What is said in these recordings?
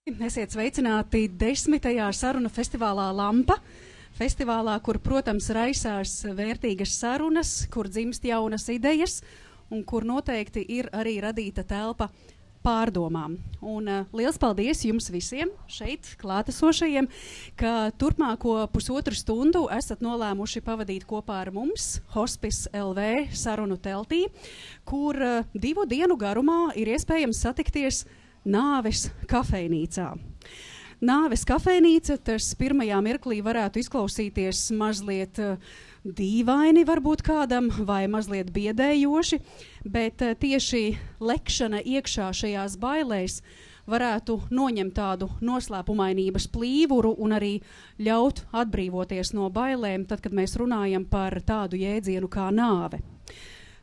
Esiet sveicināti 10. sarunu festivālā Lampa. Festivālā, kur, protams, raisās vērtīgas sarunas, kur dzimst jaunas idejas un kur noteikti ir arī radīta telpa pārdomām. Un liels paldies jums visiem šeit klātesošajiem, ka turpmāko pusotru stundu esat nolēmuši pavadīt kopā ar mums Hospice LV sarunu teltī, kur 2 dienu garumā ir iespējams satikties Nāves kafejnīcā. Nāves kafejnīca, tas pirmajā mirklī varētu izklausīties mazliet dīvaini varbūt kādam vai mazliet biedējoši, bet tieši lekšana iekšā šajās bailēs varētu noņemt tādu noslēpumainības plīvuru un arī ļaut atbrīvoties no bailēm, tad, kad mēs runājam par tādu jēdzienu kā nāve.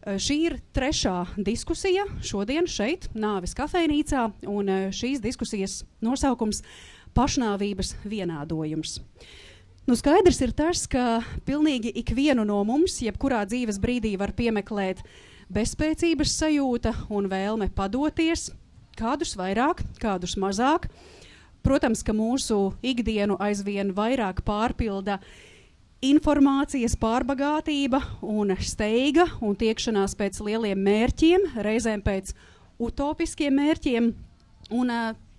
Šī ir 3. diskusija šodien šeit, Nāves kafejnīcā, un šīs diskusijas nosaukums pašnāvības vienādojums. Nu, skaidrs ir tas, ka pilnīgi ikvienu no mums, jebkurā dzīves brīdī var piemeklēt bezspēcības sajūta un vēlme padoties, kādus vairāk, kādus mazāk. Protams, ka mūsu ikdienu aizvien vairāk pārpilda informācijas pārbagātība un steiga un tiekšanās pēc lieliem mērķiem, reizēm pēc utopiskiem mērķiem. Un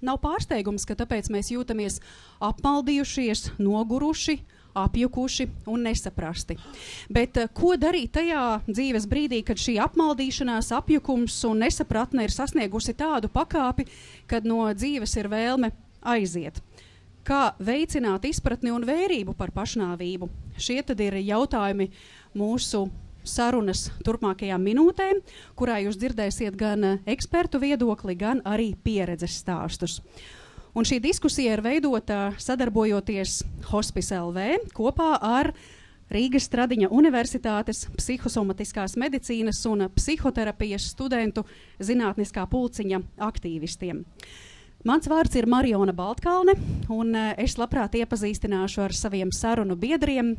nav pārsteigums, ka tāpēc mēs jūtamies apmaldījušies, noguruši, apjukuši un nesaprasti. Bet ko darīt tajā dzīves brīdī, kad šī apmaldīšanās, apjukums un nesapratne ir sasniegusi tādu pakāpi, kad no dzīves ir vēlme aiziet? Kā veicināt izpratni un vērību par pašnāvību? Šie tad ir jautājumi mūsu sarunas turpmākajām minūtēm, kurā jūs dzirdēsiet gan ekspertu viedokli, gan arī pieredzes stāstus. Un šī diskusija ir veidota sadarbojoties Hospice LV kopā ar Rīgas Stradiņa Universitātes psihosomatiskās medicīnas un psihoterapijas studentu zinātniskā pulciņa aktīvistiem. Mans vārds ir Mariona Baltkalne, un es labprāt iepazīstināšu ar saviem sarunu biedriem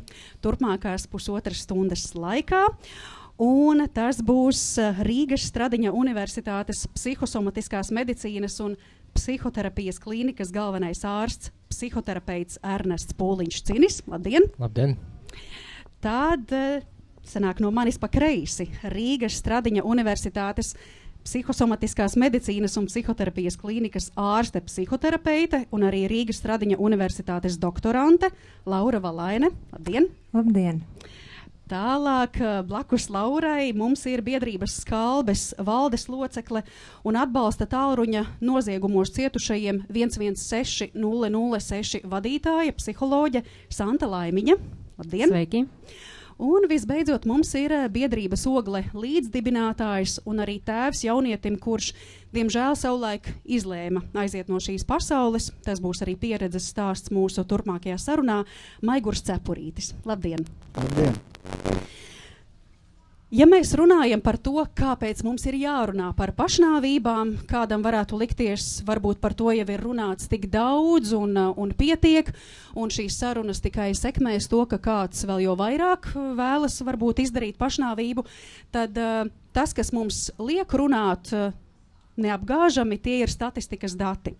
turpmākās pusotras stundas laikā. Un tas būs Rīgas Stradiņa Universitātes psihosomatiskās medicīnas un psihoterapijas klīnikas galvenais ārsts, psihoterapeits Ernests Pūliņš-Cinis. Labdien! Labdien! Tad sanāk no manis pa kreisi Rīgas Stradiņa Universitātes psihosomatiskās medicīnas un psihoterapijas klīnikas ārste psihoterapeite un arī Rīgas Stradiņa Universitātes doktorante Laura Valaine. Labdien! Labdien! Tālāk blakus Laurai mums ir biedrības Skalbes valdes locekle un atbalsta tālruņa noziegumos cietušajiem 116 006 vadītāja, psiholoģe Santa Laimiņa. Labdien! Sveiki! Un visbeidzot mums ir biedrības Ogle līdzdibinātājs un arī tēvs jaunietim, kurš, diemžēl, savulaik izlēma aiziet no šīs pasaules. Tas būs arī pieredzes stāsts mūsu turpmākajā sarunā. Maigurs Cepurītis. Labdien! Labdien! Ja mēs runājam par to, kāpēc mums ir jārunā par pašnāvībām, kādam varētu likties, varbūt par to jau ir runāts tik daudz un pietiek, un šīs sarunas tikai sekmēs to, ka kāds vēl jo vairāk vēlas varbūt izdarīt pašnāvību, tad tas, kas mums liek runāt neapgāžami, tie ir statistikas dati.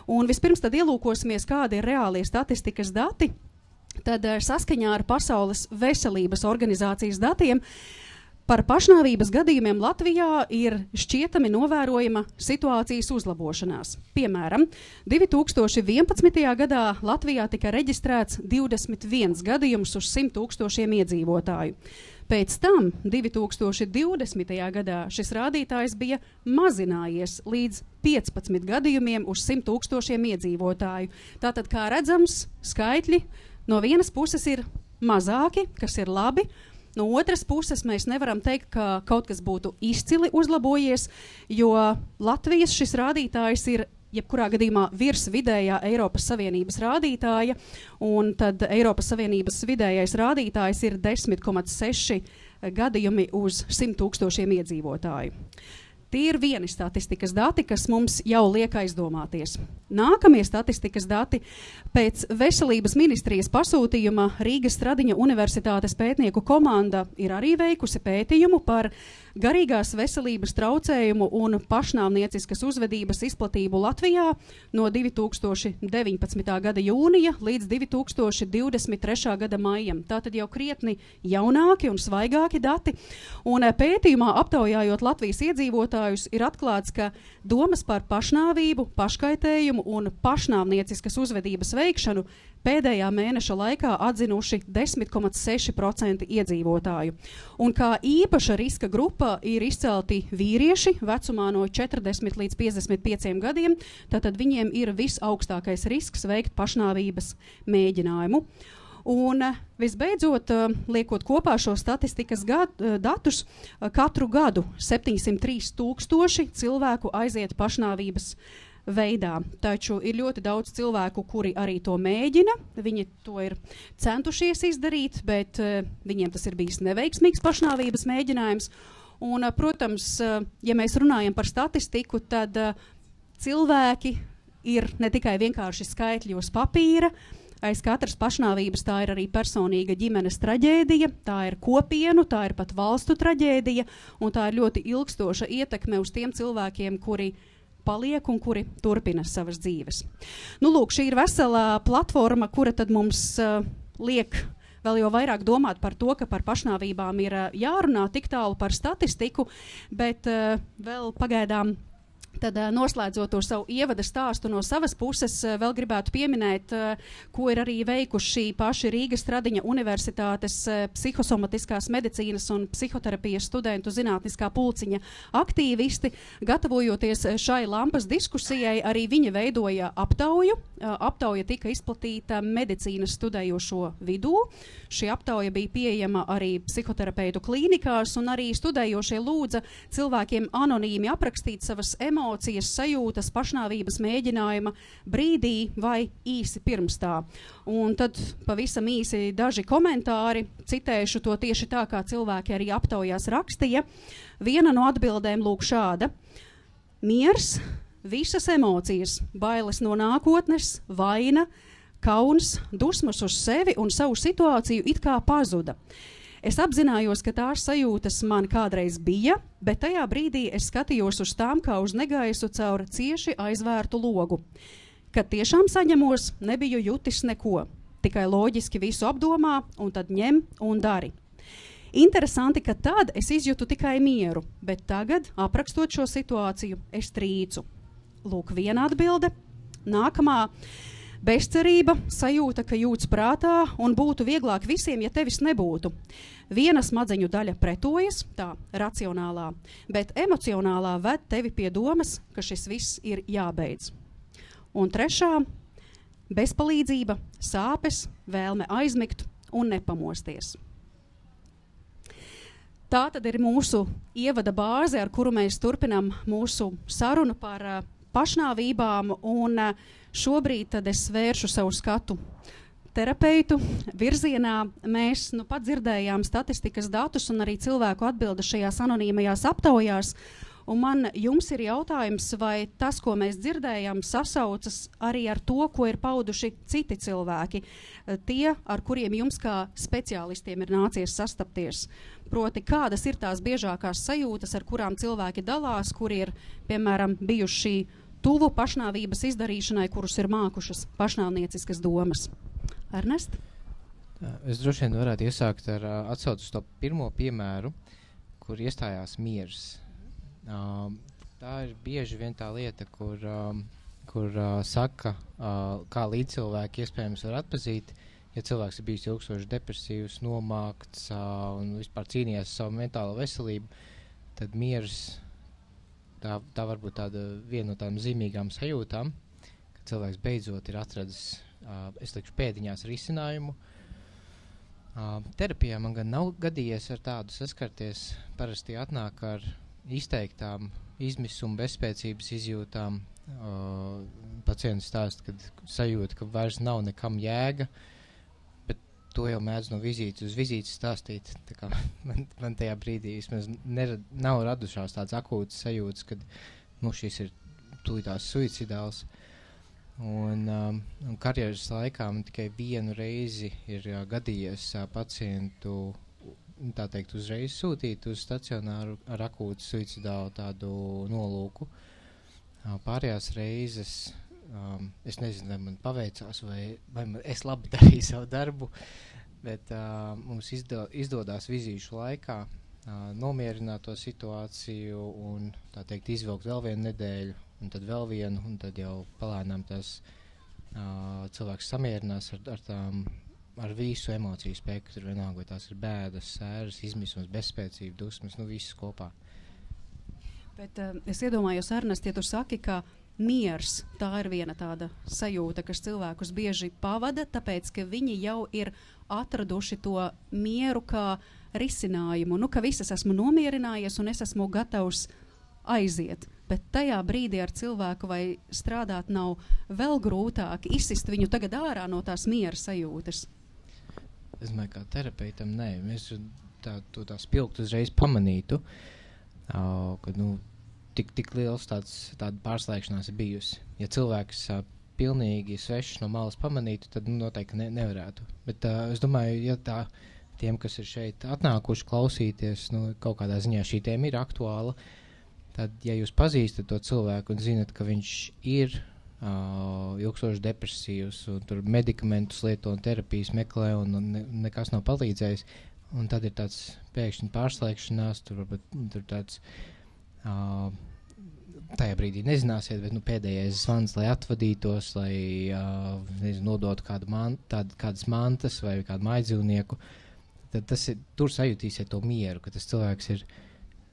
Un vispirms tad ielūkosimies, kādi ir reālie statistikas dati, tad saskaņā ar Pasaules veselības organizācijas datiem par pašnāvības gadījumiem Latvijā ir šķietami novērojama situācijas uzlabošanās. Piemēram, 2011. gadā Latvijā tika reģistrēts 21 gadījums uz 100 000 iedzīvotāju. Pēc tam 2020. gadā šis rādītājs bija mazinājies līdz 15 gadījumiem uz 100 000 iedzīvotāju. Tātad, kā redzams, skaitļi no vienas puses ir mazāki, kas ir labi. No otras puses mēs nevaram teikt, ka kaut kas būtu izcili uzlabojies, jo Latvijas šis rādītājs ir jebkurā gadījumā virs vidējā Eiropas Savienības rādītāja, un tad Eiropas Savienības vidējais rādītājs ir 10,6 gadījumi uz 100 000 iedzīvotāju. Tie ir vieni statistikas dati, kas mums jau liek aizdomāties. Nākamie statistikas dati pēc Veselības ministrijas pasūtījuma Rīgas Stradiņa Universitātes pētnieku komanda ir arī veikusi pētījumu par garīgās veselības traucējumu un pašnāvnieciskas uzvedības izplatību Latvijā no 2019. gada jūnija līdz 2023. gada maijam. Tātad jau krietni jaunāki un svaigāki dati. Un pētījumā aptaujājot Latvijas iedzīvotājus ir atklāts, ka domas par pašnāvību, paškaitējumu un pašnāvnieciskas uzvedības veikšanu pēdējā mēneša laikā atzinuši 10,6% iedzīvotāju. Un kā īpaša riska grupa ir izcelti vīrieši vecumā no 40 līdz 55 gadiem, tātad viņiem ir visaugstākais risks veikt pašnāvības mēģinājumu. Un visbeidzot, liekot kopā šo statistikas datus, katru gadu 703 000 cilvēku aiziet pašnāvības veidā. Taču ir ļoti daudz cilvēku, kuri arī to mēģina. Viņi to ir centušies izdarīt, bet viņiem tas ir bijis neveiksmīgs pašnāvības mēģinājums. Un, protams, ja mēs runājam par statistiku, tad cilvēki ir ne tikai vienkārši skaitļi uz papīra. Aiz katras pašnāvības tā ir arī personīga ģimenes traģēdija, tā ir kopienu, tā ir pat valstu traģēdija, un tā ir ļoti ilgstoša ietekme uz tiem cilvēkiem, kuri paliek un kuri turpina savas dzīves. Nu, lūk, šī ir veselā platforma, kura tad mums liek vēl jau vairāk domāt par to, ka par pašnāvībām ir jārunā tik tālu par statistiku, bet vēl pagaidām tad noslēdzot to savu ievada stāstu no savas puses, vēl gribētu pieminēt, ko ir arī veikuši paši Rīgas Stradiņa Universitātes psihosomatiskās medicīnas un psihoterapijas studentu zinātniskā pulciņa aktīvisti. Gatavojoties šai lampas diskusijai, arī viņi veidoja aptauju. Aptauja tika izplatīta medicīnas studējošo vidū. Šī aptauja bija pieejama arī psihoterapeitu klīnikās, un arī studējošie lūdza cilvēkiem anonīmi aprakstīt savas emocijas, sajūtas pašnāvības mēģinājuma brīdī vai īsi pirms tā. Un tad pavisam īsi daži komentāri, citēšu to tieši tā, kā cilvēki arī aptaujās rakstīja. Viena no atbildēm lūk šāda: miers, visas emocijas, bailes no nākotnes, vaina, kauns, dusmas uz sevi un savu situāciju it kā pazuda. Es apzinājos, ka tās sajūtas man kādreiz bija, bet tajā brīdī es skatījos uz tām kā uz negaisu caur cieši aizvērtu logu. Kad tiešām saņemos, nebiju jutis neko, tikai loģiski visu apdomā un tad ņem un dari. Interesanti, ka tad es izjūtu tikai mieru, bet tagad, aprakstot šo situāciju, es trīcu. Lūk, viena atbilde. Nākamā: bezcerība, sajūta, ka jūtas prātā un būtu vieglāk visiem, ja tevis nebūtu. Viena smadzeņu daļa pretojas, tā racionālā, bet emocionālā ved tevi pie domas, ka šis viss ir jābeidz. Un trešā: bezpalīdzība, sāpes, vēlme aizmigt un nepamosties. Tā tad ir mūsu ievada bāze, ar kuru mēs turpinām mūsu sarunu par pašnāvībām, un šobrīd tad es vēršu savu skatu terapeitu virzienā. Mēs nu pat dzirdējām statistikas datus un arī cilvēku atbildes šajās anonīmajās aptaujās, un man jums ir jautājums, vai tas, ko mēs dzirdējām, sasaucas arī ar to, ko ir pauduši citi cilvēki, tie, ar kuriem jums kā speciālistiem ir nācies sastapties. Proti, kādas ir tās biežākās sajūtas, ar kurām cilvēki dalās, kuri ir, piemēram, bijuši tuvu pašnāvības izdarīšanai, kurus ir mākušas pašnāvnieciskas domas. Ernest? Es droši vien varētu iesākt ar atsaucu uz to pirmo piemēru, kur iestājās miers. Tā ir bieži vien tā lieta, kur saka, kā līdzcilvēki iespējams var atpazīt, ja cilvēks ir bijis ilgstoši depresīvs, nomākts un vispār cīnījies savu mentālo veselību, tad miers, tā varbūt tāda viena no tādām zīmīgām sajūtām, ka cilvēks beidzot ir atradis, es teikšu, pēdiņās risinājumu. Terapijā man gan nav gadījies ar tādu saskarties, parasti atnāk ar izteiktām izmisuma bezspēcības izjūtām. Pacients stāsta, kad sajūta, ka vairs nav nekam jēga, bet to jau mēdz no vizītes uz vizītes stāstīt. Tā kā man tajā brīdī vismaz nav radušās tāds akūtas sajūtas, kad šis ir tūlītās suicidāls. Un karjeras laikā man tikai vienu reizi ir gadījies pacientu tā teikt, uzreiz sūtīt uz stacionāru ar akūtu suicidālu tādu nolūku. Pārējās reizes es nezinu, vai man paveicās, vai es labi darīju savu darbu, bet mums izdodās vizīšu laikā nomierināt to situāciju un, tā teikt, izvilkt vēl vienu nedēļu, un tad vēl vienu, un tad jau palēnām tās cilvēks samierinās ar visu emociju spektru, vienalga, vai tās ir bēdas, sēras, izmisums, bezspēcība, dusmas, viss kopā. Bet es iedomājos, Ernest, ja tu saki, ka miers, tā ir viena tāda sajūta, kas cilvēkus bieži pavada, tāpēc, ka viņi jau ir atraduši to mieru kā risinājumu, ka visas esmu nomierinājies un es esmu gatavs aiziet. Bet tajā brīdī ar cilvēku vai strādāt nav vēl grūtāk izsist viņu tagad ārā no tās miera sajūtas? Es domāju, kā terapeitam, nē. Mēs tā spilgt uzreiz pamanītu, ka, tik liels tāda pārslēgšanās ir bijusi. Ja cilvēks pilnīgi svešs no malas pamanītu, tad noteikti nevarētu. Bet es domāju, ja tiem, kas ir šeit atnākuši klausīties, kaut kādā ziņā šī tēma ir aktuāla, tad, ja jūs pazīstat to cilvēku un zinat, ka viņš ir ilgstoši depresīvs un tur medikamentus lieto un terapijas meklē un nekas nav palīdzējis, un tad ir tāds pēkšņi pārslēgšanās, tur tāds tajā brīdī nezināsiet, bet pēdējais zvans, lai atvadītos, lai nodotu kādas mantas vai kādu mājdzīvnieku, tad tur sajutīsiet to mieru, ka tas cilvēks ir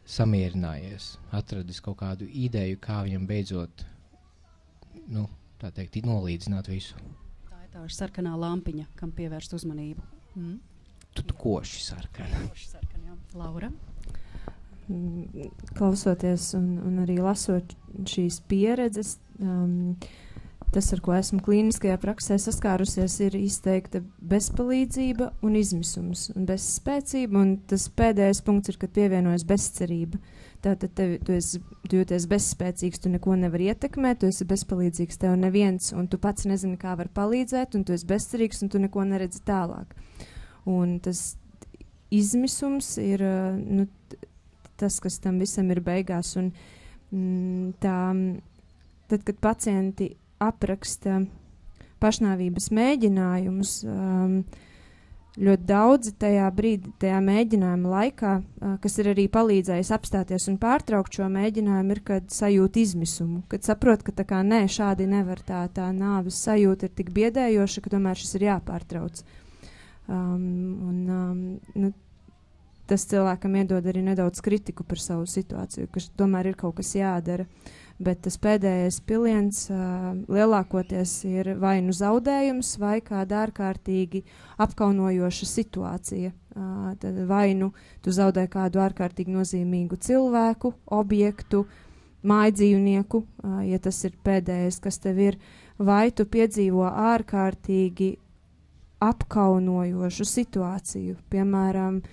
samierinājies, atradis kaut kādu ideju, kā viņam beidzot, tā teikt, nolīdzināt visu. Tā ir tā sarkanā lampiņa, kam pievērst uzmanību. Tu koši sarkana. Koši sarkana, jā. Laura? Klausoties un arī lasot šīs pieredzes, tas, ar ko esmu klīniskajā praksē saskārusies, ir izteikta bezpalīdzība un izmisums un bezspēcība, un tas pēdējais punkts ir, kad pievienojas bezcerība. Tātad tu jūties bezspēcīgs, tu neko nevari ietekmēt, tu esi bezpalīdzīgs, tev neviens, un tu pats nezini, kā var palīdzēt, un tu esi bezcerīgs, un tu neko neredzi tālāk. Un tas izmisums ir tas, kas tam visam ir beigās, un tad, kad pacienti apraksta pašnāvības mēģinājumus, ļoti daudzi tajā mēģinājuma laikā, kas ir arī palīdzējis apstāties un pārtraukt šo mēģinājumu, ir, kad sajūt izmisumu, kad saprot, ka nē, šādi nevar, tā nāves sajūta ir tik biedējoša, ka tomēr šis ir jāpārtrauc. Tas cilvēkam iedod arī nedaudz kritiku par savu situāciju, ka tomēr ir kaut kas jādara. Bet tas pēdējais piliens lielākoties ir vai nu zaudējums, vai kāda ārkārtīgi apkaunojoša situācija. Tad vai nu tu zaudē kādu ārkārtīgi nozīmīgu cilvēku, objektu, mājdzīvnieku, ja tas ir pēdējais, kas tev ir, vai tu piedzīvo ārkārtīgi apkaunojošu situāciju, piemēram,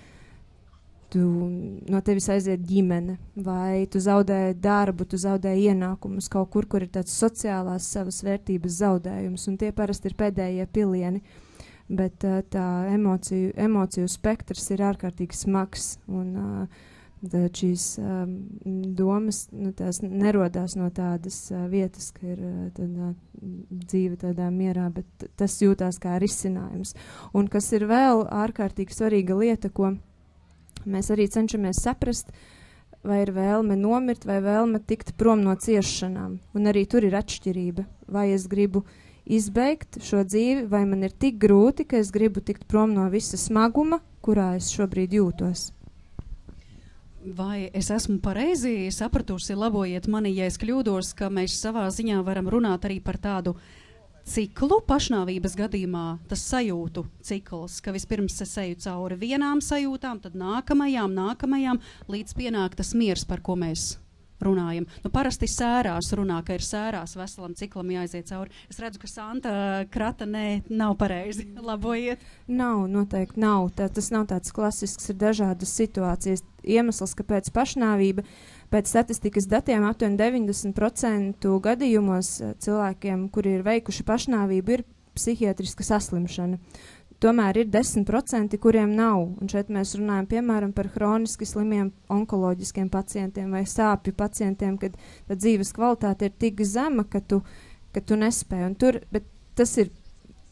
no tevis aiziet ģimene, vai tu zaudē darbu, tu zaudē ienākumus kaut kur ir tāds sociālās savas vērtības zaudējums, un tie parasti ir pēdējie pilieni, bet tā emociju spektrs ir ārkārtīgi smags, un šīs domas, tās nerodās no tādas vietas, ka ir dzīve tādā mierā, bet tas jūtās kā risinājums. Un kas ir vēl ārkārtīgi svarīga lieta, ko mēs arī cenšamies saprast, vai ir vēlme nomirt, vai vēlme tikt prom no ciešanām. Un arī tur ir atšķirība. Vai es gribu izbeigt šo dzīvi, vai man ir tik grūti, ka es gribu tikt prom no visa smaguma, kurā es šobrīd jūtos. Vai es esmu pareizi sapratusi, labojiet mani, ja es kļūdos, ka mēs savā ziņā varam runāt arī par tādu ciklu pašnāvības gadījumā, tas sajūtu cikls, ka vispirms es eju cauri vienām sajūtām, tad nākamajām, līdz pienāk tas miers, par ko mēs runājam. Parasti sērās runā, ka ir sērās veselam ciklam jāiziet cauri. Es redzu, ka Santa krata nav pareizi. Labojiet. Nav, noteikti nav. Tas nav tāds klasisks, ir dažādas situācijas. Iemesls, kāpēc pašnāvība, pēc statistikas datiem aptuveni 90% gadījumos cilvēkiem, kuri ir veikuši pašnāvību, ir psihiatriska saslimšana. tomēr ir 10%, kuriem nav. Un šeit mēs runājam, piemēram, par hroniski slimiem onkoloģiskiem pacientiem vai sāpju pacientiem, kad dzīves kvalitāte ir tik zema, ka tu nespēji. Un tur, bet tas ir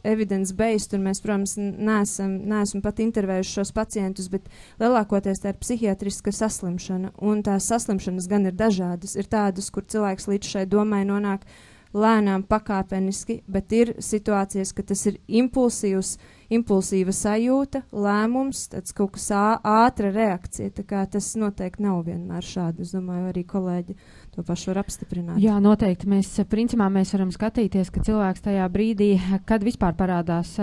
evidence-based, un mēs, protams, neesam pat intervējuši šos pacientus, bet lielākoties tā ir psihiatriska saslimšana, un tās saslimšanas gan ir dažādas. Ir tādas, kur cilvēks līdz šai domai nonāk lēnām, pakāpeniski, bet ir situācijas, ka tas ir impulsīva sajūta, lēmums, tāds kaut kas ātra reakcija, tā kā tas noteikti nav vienmēr šādi. Es domāju, arī kolēģi to pašu var apstiprināt. Jā, noteikti. Principā mēs varam skatīties, ka cilvēks tajā brīdī, kad vispār parādās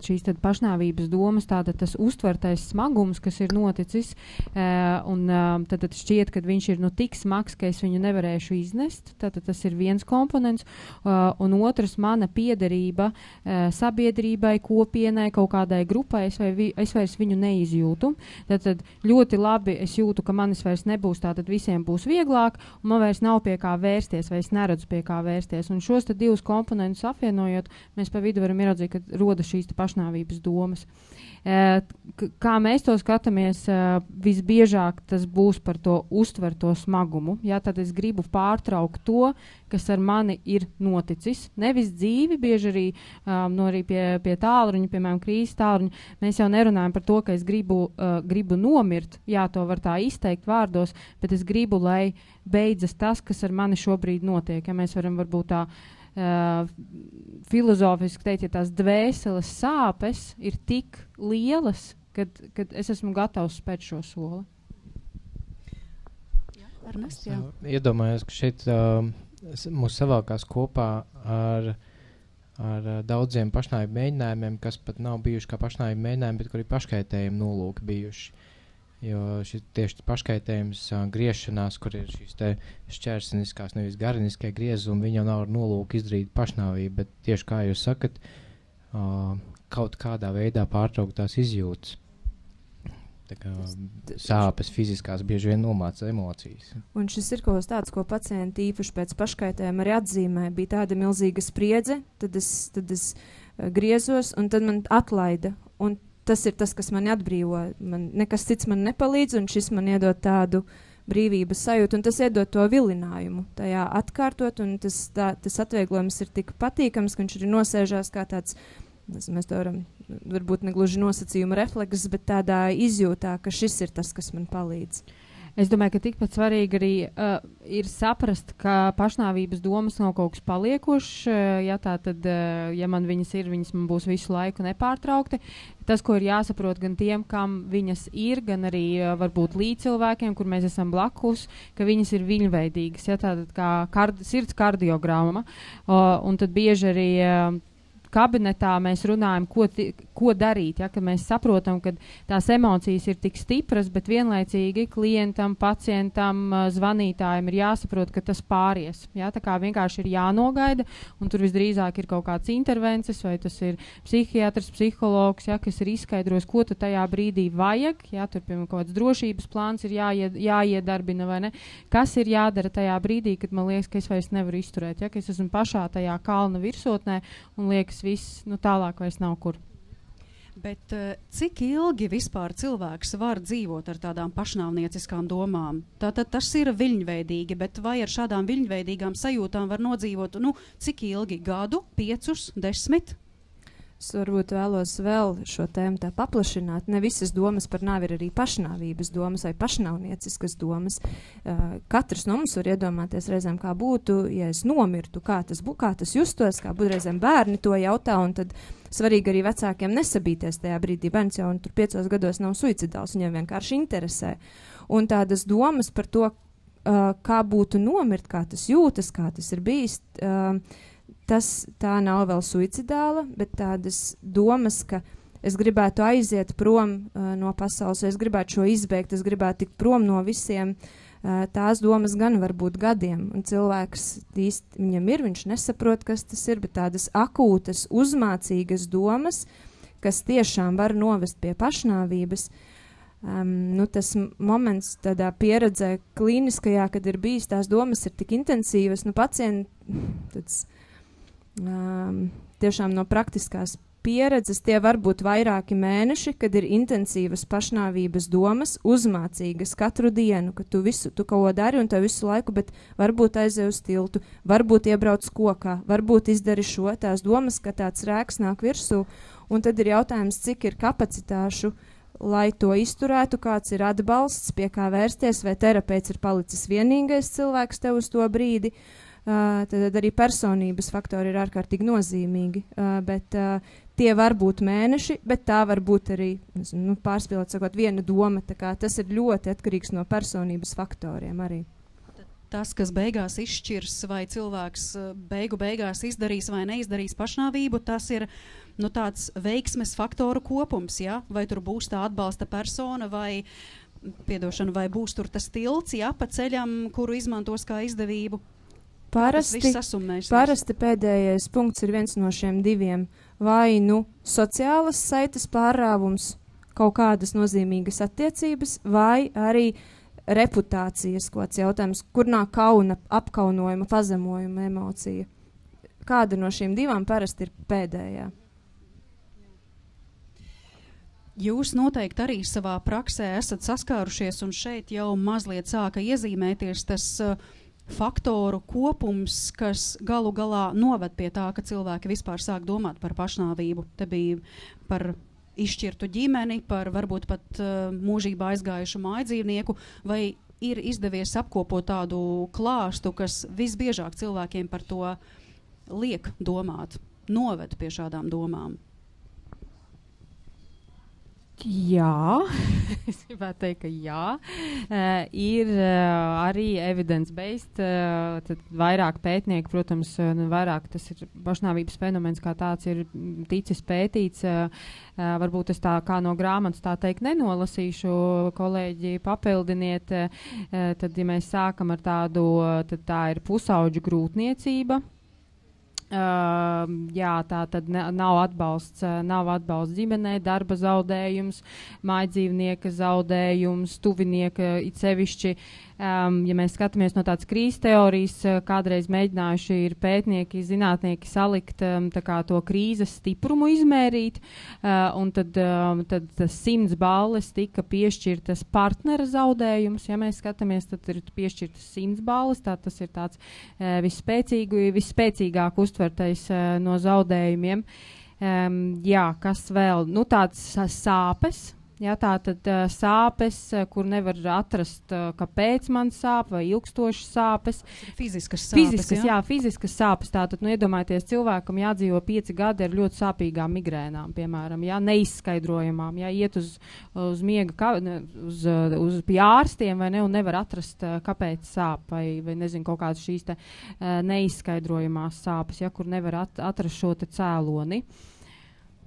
šīs tad pašnāvības domas, tāda tas uztvertais smagums, kas ir noticis, un tad šķiet, ka viņš ir tik smags, ka es viņu nevarēšu iznest. Tad tas ir viens komponents, un otrs mana piederība sabiedrībai, kopienai, kaut kādai grupai, es vairs viņu neizjūtu. Tad ļoti labi es jūtu, ka manis vairs nebūs, tātad visiem būs vieglāk, un man vairs nav pie kā vērsties, vai es neredzu pie kā vērsties. Un šos tad divus komponentus apvienojot, mēs pa vidu varam ieraudzīt, ka roda šīs pašnāvības domas. Kā mēs to skatāmies, visbiežāk tas būs par to uztverto smagumu. Jā, tad es gribu pārtraukt to, kas ar mani ir noticis. Nevis dzīvi, bieži arī, arī pie tālruņa, piemēram, krīzes tālruņa. Mēs jau nerunājam par to, ka es gribu nomirt, jā, to var tā izteikt vārdos, bet es gribu, lai beidzas tas, kas ar mani šobrīd notiek. Ja mēs varam varbūt tā filozofiski teikt, ja tās dvēseles sāpes ir tik lielas, kad es esmu gatavs spēt šo soli. Ernest, jā. Iedomājos, ka šeit mūs savākās kopā ar daudziem pašnāvību mēģinājumiem, kas pat nav bijuši kā pašnāvību mēģinājumi, bet kur ir paškaitējumi nolūki bijuši. Jo tieši paškaitējums griešanās, kur ir šīs te šķērsiniskās, nevis gariniskie griezumi, viņi jau nav ar nolūku izdarīt pašnāvību, bet tieši kā jūs sakat, kaut kādā veidā pārtraukt tās izjūtas. Tā kā sāpes fiziskās bieži vien nomāca emocijas. Un šis ir kaut kas tāds, ko pacienti īpaši pēc paškaitējuma arī atzīmē. Bija tāda milzīga spriedze, tad es griezos, un tad man atlaida. Un tas ir tas, kas mani atbrīvo. Nekas cits man nepalīdz, un šis man iedod tādu brīvības sajūtu, un tas iedod to vilinājumu tajā atkārtot, un tas atvieglojums ir tik patīkams, ka viņš arī nosēžās kā tāds, mēs to varam, varbūt negluži nosacījuma refleks, bet tādā izjūtā, ka šis ir tas, kas man palīdz. Es domāju, ka tikpat svarīgi arī ir saprast, ka pašnāvības domas nav kaut kas paliekošs. Ja man viņas ir, viņas man būs visu laiku nepārtraukti. Tas, ko ir jāsaprot gan tiem, kam viņas ir, gan arī varbūt līdzcilvēkiem, kur mēs esam blakus, ka viņas ir viļņveidīgas. Tātad kā sirds kardiogramma. Un tad bieži arī kabinetā mēs runājam, ko darīt, kad mēs saprotam, ka tās emocijas ir tik stipras, bet vienlaicīgi klientam, pacientam, zvanītājiem ir jāsaprot, ka tas pāries. Tā kā vienkārši ir jānogaida, un tur visdrīzāk ir kaut kāds intervences, vai tas ir psihiatrs, psihologs, kas ir izskaidros, ko tu tajā brīdī vajag, tur, piemēram, kaut kāds drošības plāns ir jāiedarbina, vai ne? Kas ir jādara tajā brīdī, kad man liekas, ka es vairs nevaru izturēt, ka es esmu pašā tajā kalna virsotnē, un liekas, viss, tālāk vairs nav kur. Bet cik ilgi vispār cilvēks var dzīvot ar tādām pašnāvnieciskām domām? Tātad tas ir viļņveidīgi, bet vai ar šādām viļņveidīgām sajūtām var nodzīvot, cik ilgi? Gadu, 5, 10? Es varbūt vēlos vēl šo tēmu tā paplašināt. Ne visas domas par nāvi ir arī pašnāvības domas vai pašnāvnieciskas domas. Katrs no mums var iedomāties reizēm, kā būtu, ja es nomirtu, kā tas justos, kā būtu reizēm bērni to jautā, un tad svarīgi arī vecākiem nesabīties tajā brīdī. Bērns jau tur 5 gados nav suicidāls, viņam vienkārši interesē. Un tādas domas par to, kā būtu nomirt, kā tas jūtas, kā tas ir bijis, tā nav vēl suicidāla, bet tādas domas, ka es gribētu aiziet prom no pasaules, es gribētu šo izbeigt, es gribētu tikt prom no visiem, tās domas gan var būt gadiem, un cilvēks īsti viņam ir, viņš nesaprot, kas tas ir, bet tādas akūtas, uzmācīgas domas, kas tiešām var novest pie pašnāvības. Tas moments tādā pieredzē klīniskajā, kad ir bijis, tās domas ir tik intensīvas, pacienti tiešām no praktiskās pieredzes, tie var būt vairāki mēneši, kad ir intensīvas pašnāvības domas, uzmācīgas katru dienu, ka tu kaut ko dari un tev visu laiku, bet varbūt aizej uz tiltu, varbūt iebrauc kokā, varbūt izdari šo, tās domas, ka tāds rēks nāk virsū, un tad ir jautājums, cik ir kapacitāšu, lai to izturētu, kāds ir atbalsts, pie kā vērsties, vai terapeits ir palicis vienīgais cilvēks tev uz to brīdi. Tad arī personības faktori ir ārkārtīgi nozīmīgi, bet tie var būt mēneši, bet tā var būt arī, pārspīlēt sakot, viena doma, tā kā tas ir ļoti atkarīgs no personības faktoriem arī. Tas, kas beigās izšķirs, vai cilvēks beigās izdarīs vai neizdarīs pašnāvību, tas ir tāds veiksmes faktoru kopums, ja? Vai tur būs tā atbalsta persona, vai būs tur tas tilts, ja, pa ceļam, kuru izmantos kā izdevību. Parasti pēdējais punkts ir viens no šiem diviem. Vai sociālas saites pārrāvums, kaut kādas nozīmīgas attiecības, vai arī reputācijas kāds jautājums, kur nāk kauna, apkaunojuma, pazemojuma emocija. Kāda no šīm divām parasti ir pēdējā? Jūs noteikti arī savā praksē esat saskārušies, un šeit jau mazliet sāka iezīmēties tas faktoru kopums, kas galu galā noved pie tā, ka cilvēki vispār sāk domāt par pašnāvību. Te bija par izšķirtu ģimeni, par varbūt pat mūžībā aizgājušu mājdzīvnieku, vai ir izdevies apkopot tādu klāstu, kas visbiežāk cilvēkiem par to liek domāt, noved pie šādām domām? Jā, es gribētu teikt, ka jā. Ir arī evidence-based, tad vairāk pētnieki, protams, vairāk tas ir pašnāvības fenomens kā tāds ir ticis pētīts. Varbūt es tā kā no grāmatas tā teikt nenolasīšu, kolēģi papildiniet. Tad, ja mēs sākam ar tādu, tad tā ir pusauģu grūtniecība. Jā, tā tad nav atbalsts ģimenei, darba zaudējums, mājdzīvnieka zaudējums, tuvinieka it sevišķi. Ja mēs skatāmies no tādas krīzes teorijas, kādreiz mēģinājuši ir pētnieki, zinātnieki salikt tā kā to krīzes stiprumu izmērīt, un tad 100 balles tika piešķirtas partnera zaudējums. Ja mēs skatāmies, tad ir piešķirtas 100 balles, tā tas ir tāds visspēcīgāk uztvertais no zaudējumiem. Jā, kas vēl? Tāds sāpes. Jā, tā tad sāpes, kur nevar atrast, kāpēc man sāp, vai ilgstošas sāpes. Fiziskas sāpes, fiziskas sāpes. Tātad, iedomājieties, cilvēkam jādzīvo 5 gadi ar ļoti sāpīgām migrēnām, piemēram, neizskaidrojamām, iet uz miega, uz pie ārstiem, vai ne, un nevar atrast, kāpēc sāp, vai nezinu, kaut kādas šīs te neizskaidrojamās sāpes, kur nevar atrast šo te cēloni.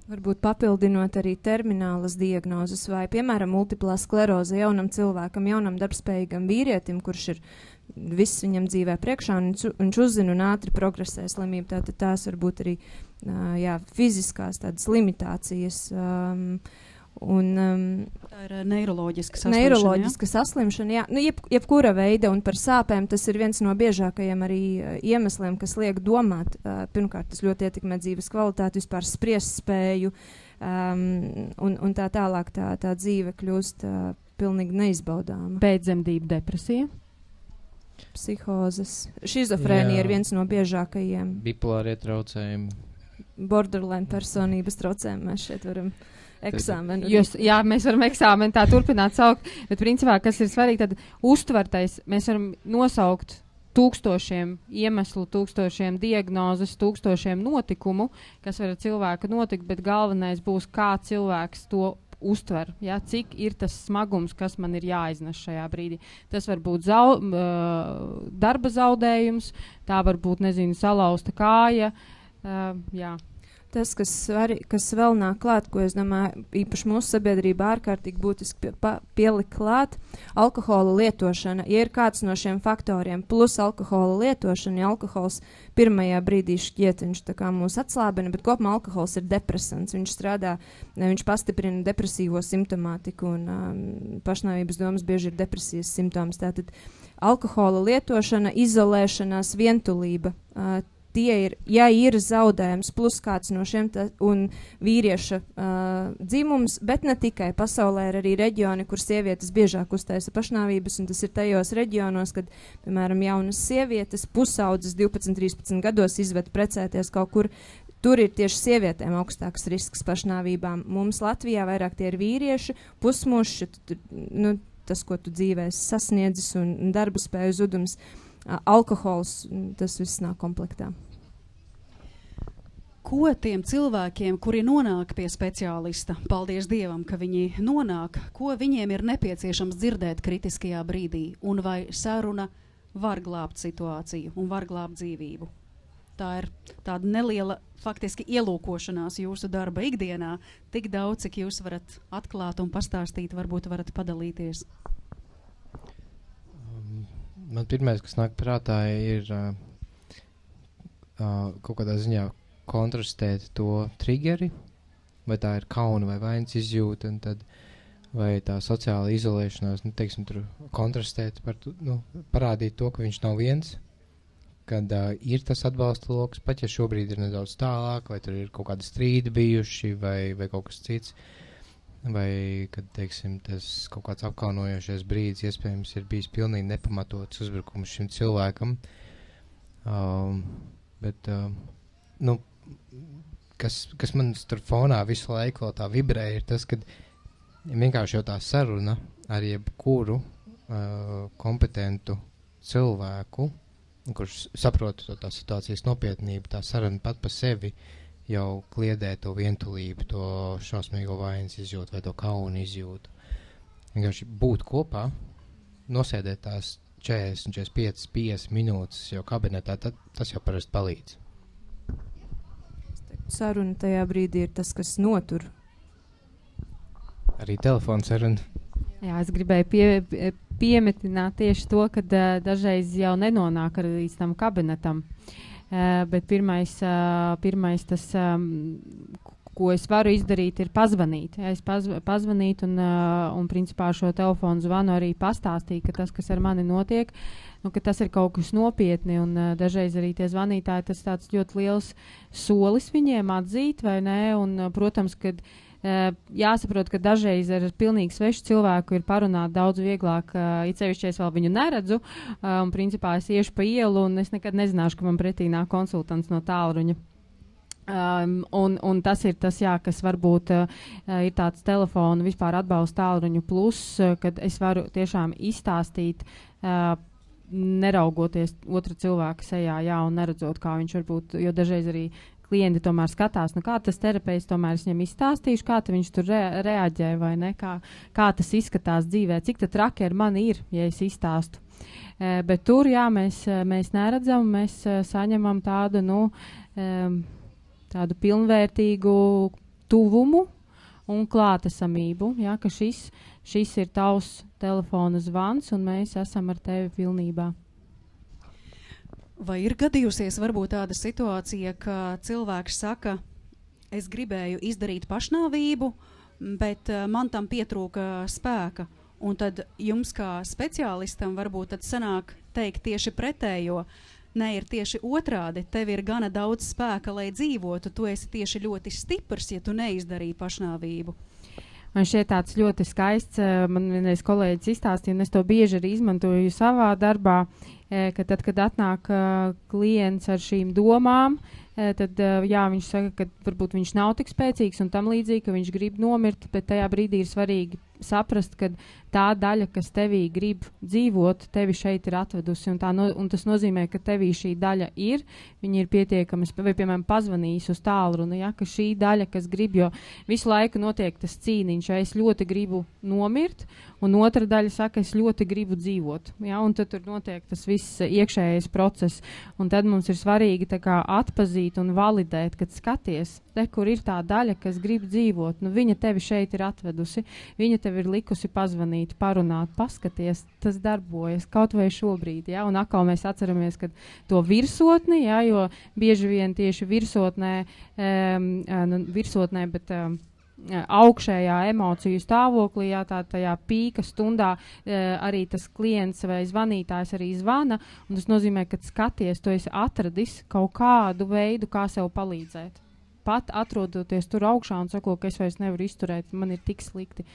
Varbūt papildinot arī terminālas diagnozes vai, piemēram, multiplā skleroze jaunam cilvēkam, jaunam darbspējīgam vīrietim, kurš ir viss viņam dzīvē priekšā, un viņš uzzina un ātri progresē slimību. Tātad tās var būt arī fiziskās tādas limitācijas. Tā ir neiroloģiska saslimšana. Neiroloģiska saslimšana, jā. Jebkura veida, un par sāpēm tas ir viens no biežākajiem arī iemesliem, kas liek domāt. Pirmkārt, tas ļoti ietekmē dzīves kvalitāti, vispār spriest spēju, un tā tālāk tā dzīve kļūst pilnīgi neizbaudāma. Pēcdzemdību depresija. Psihozes. Šizofrēnija ir viens no biežākajiem. Bipolārie traucējumi. Borderline personības traucējumi mēs šeit varam eksāmenu. Jā, mēs varam eksāmenu tā turpināt saukt, bet principā, kas ir svarīgi, tad uztvertais, mēs varam nosaukt 1000 iemeslu, 1000 diagnozes, 1000 notikumu, kas var ar cilvēku notikt, bet galvenais būs, kā cilvēks to uztver, cik ir tas smagums, kas man ir jāiznes šajā brīdī. Tas var būt darba zaudējums, tā var būt, nezinu, salauzta kāja, jā. Tas, kas vēl nāk klāt, ko es domāju, īpaši mūsu sabiedrībā ārkārtīgi būtiski pielikt klāt, alkohola lietošana. Ja ir kāds no šiem faktoriem plus alkohola lietošana, ja alkohols pirmajā brīdī šķiet, viņš tā kā mūs atslābina, bet kopumā alkohols ir depresants. Viņš pastiprina depresīvo simptomātiku, un pašnāvības domas bieži ir depresijas simptoms. Tātad alkohola lietošana, izolēšanās, vientulība. tie ir, ja ir zaudējums plus kāds no šiem un vīrieša dzimums, bet ne tikai. Pasaulē ir arī reģioni, kur sievietes biežāk uztaisa pašnāvības, un tas ir tajos reģionos, kad, piemēram, jaunas sievietes pusaudzes 12-13 gados izved precēties kaut kur. Tur ir tieši sievietēm augstāks risks pašnāvībām. Mums Latvijā vairāk tie ir vīrieši, pusmuši, tas, ko tu dzīvēs sasniedzis un darba spēju zudums, alkohols, tas viss nāk komplektā. Ko tiem cilvēkiem, kuri nonāk pie speciālista, paldies Dievam, ka viņi nonāk, ko viņiem ir nepieciešams dzirdēt kritiskajā brīdī, un vai saruna var glābt situāciju un var glābt dzīvību? Tā ir tāda neliela faktiski ielūkošanās jūsu darba ikdienā, tik daudz, cik jūs varat atklāt un pastāstīt, varbūt varat padalīties. Man pirmais, kas nāk prātā, ir kaut kādā ziņā kontrastēt to triggeri, vai tā ir kauna vai vainas izjūta, un tad vai tā sociāla izolēšanās, teiksim, tur kontrastēt, parādīt to, ka viņš nav viens, kad ir tas atbalsta loks, pat ja šobrīd ir nedaudz tālāk, vai tur ir kaut kādi strīdi bijuši, vai kaut kas cits, vai, kad, teiksim, tas kaut kāds apkaunojošais brīdis iespējams ir bijis pilnīgi nepamatots uzbrukums šim cilvēkam. Kas man tur fonā visu laiku vēl tā vibrē, ir tas, ka vienkārši jau tā saruna ar jebkuru kompetentu cilvēku, kurš saprot tā situācijas nopietnību, tā saruna pat pa sevi jau kliedē to vientulību, to šausmīgo vainas izjūtu vai to kaunu izjūtu. Vienkārši būt kopā, nosēdēt tās 40, 45, 50 minūtes jau kabinetā, tas jau parasti palīdz. Saruna tajā brīdī ir tas, kas notur. Arī telefona saruna. Jā, es gribēju piemetināt tieši to, ka dažreiz jau nenonāk līdz tam kabinetam. Bet pirmais tas, ko es varu izdarīt, ir pazvanīt. Ja, es pazvanīt un principā šo telefonu zvanu arī pastāstīt, ka tas, kas ar mani notiek, ka tas ir kaut kas nopietni, un dažreiz arī tie zvanītāji, tas tāds ļoti liels solis viņiem atzīt, vai ne, un, protams, kad jāsaprot, ka dažreiz ar pilnīgi svešu cilvēku ir parunāt daudz vieglāk, it sevišķi es vēl viņu neredzu, un principā es iešu pa ielu, un es nekad nezināšu, ka man pretī nāk konsultants no tālruņa. Un tas ir tas, jā, kas varbūt ir tāds telefonu vispār atbalsta tālruņu plus, kad es varu tiešām izstāstīt, neraugoties otra cilvēka sejā, jā, un neredzot, kā viņš varbūt, jo dažreiz arī klienti tomēr skatās, kā tas terapejs tomēr es viņam izstāstīšu, kā viņš tur reaģē, vai ne, kā tas izskatās dzīvē, cik tā traki ar mani ir, ja es izstāstu. Bet tur, jā, mēs neredzam, mēs saņemam tādu, tādu pilnvērtīgu tuvumu un klātesamību, jā, ka šis ir tavs telefona zvans, un mēs esam ar tevi pilnībā. Vai ir gadījusies varbūt tāda situācija, ka cilvēks saka, es gribēju izdarīt pašnāvību, bet man tam pietrūka spēka, un tad jums kā speciālistam varbūt tad sanāk teikt tieši pretējo, ne, ir tieši otrādi, tev ir gana daudz spēka, lai dzīvotu, tu esi tieši ļoti stiprs, ja tu neizdarīji pašnāvību. Man šķiet tāds ļoti skaists, man vienreiz kolēģis izstāstīja, un es to bieži arī izmantoju savā darbā, ka tad, kad atnāk klients ar šīm domām, tad jā, viņš saka, ka varbūt viņš nav tik spēcīgs un tam līdzīgi, ka viņš grib nomirt, bet tajā brīdī ir svarīgi saprast, ka tā daļa, kas tevī grib dzīvot, tevi šeit ir atvedusi, un tas nozīmē, ka tevī šī daļa ir, viņi ir pietiekami, vai, piemēram, pazvanījis uz tālruni, ja, ka šī daļa, kas grib, jo visu laiku notiek tas cīniņš, ja es ļoti gribu nomirt, un otra daļa saka, es ļoti gribu dzīvot, ja, un tad tur notiek tas viss iekšējais process, un tad mums ir svarīgi tā kā atpazīt un validēt, kad skaties, te, kur ir tā daļa, kas grib dzīvot, viņa tevi šeit ir atvedusi, viņa tev ir likusi pazvanīt, parunāt, paskaties, tas darbojas kaut vai šobrīd, ja, un atkal mēs atceramies, ka to virsotni, ja, jo bieži vien tieši virsotnē, bet augšējā emociju stāvoklī, jā, tajā pīka stundā arī tas klients vai zvanītājs arī zvana, un tas nozīmē, ka skaties, tu esi atradis kaut kādu veidu, kā sev palīdzēt. Pat atrodoties tur augšā un sako, ka es vairs nevaru izturēt, man ir tik slikti.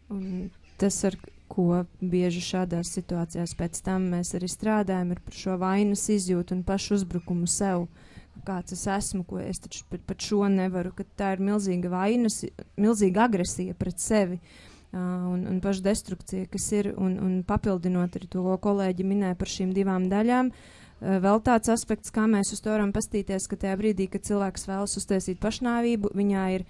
Un tas, ar ko bieži šādās situācijās pēc tam mēs arī strādājam, ir par šo vainas izjūtu un pašu uzbrukumu sev. Kāds es esmu, ko es taču pat šo nevaru, ka tā ir milzīga vainas, milzīga agresija pret sevi un pašdestrukcija, kas ir, un papildinot arī to, ko kolēģi minēja par šīm divām daļām, vēl tāds aspekts, kā mēs uz to varam pastīties, ka tajā brīdī, kad cilvēks vēlas uztaisīt pašnāvību, viņā ir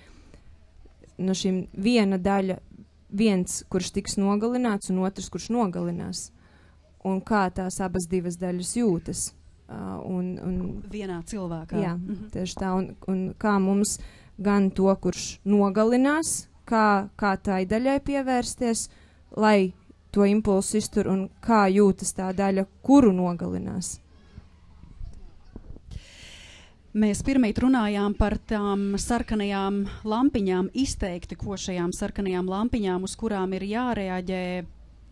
no šīm viena daļa, viens, kurš tiks nogalināts, un otrs, kurš nogalinās. Un kā tās abas divas daļas jūtas. Un vienā cilvēkā. Jā, tieši tā. Un kā mums gan to, kurš nogalinās, kā tai daļai pievērsties, lai to impulsu iztur, un kā jūtas tā daļa, kuru nogalinās. Mēs pirmīt runājām par tām sarkanajām lampiņām, izteikti košajām sarkanajām lampiņām, uz kurām ir jārēģē,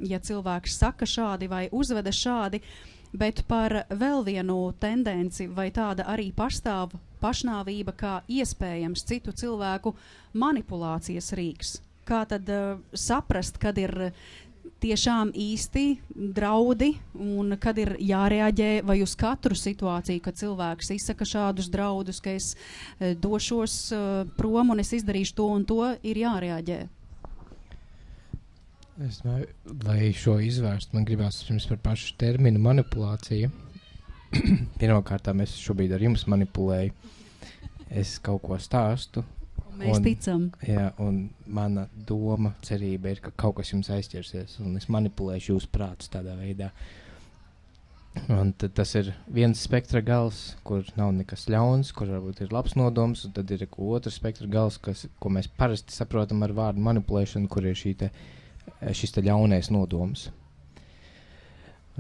ja cilvēks saka šādi vai uzveda šādi, bet par vēl vienu tendenci, vai tāda arī pastāv pašnāvība kā iespējams citu cilvēku manipulācijas rīks. Kā tad saprast, kad ir tiešām īsti draudi un kad ir jārēģē vai uz katru situāciju, kad cilvēks izsaka šādus draudus, ka es došos prom un es izdarīšu to un to, ir jārēģē. Es domāju, lai šo izvērst, man gribās pirms par pašu terminu manipulācija. Pirmkārt, es šobrīd ar jums manipulēju. Es kaut ko stāstu. Mēs ticam. Jā, un mana doma, cerība ir, ka kaut kas jums aizķersies, un es manipulēšu jūsu prātus tādā veidā. Un tad tas ir viens spektra gals, kur nav nekas ļauns, kur varbūt ir labs nodoms, un tad ir otrs spektra gals, ko mēs parasti saprotam ar vārdu manipulēšanu, kur ir šis te ļaunais nodoms.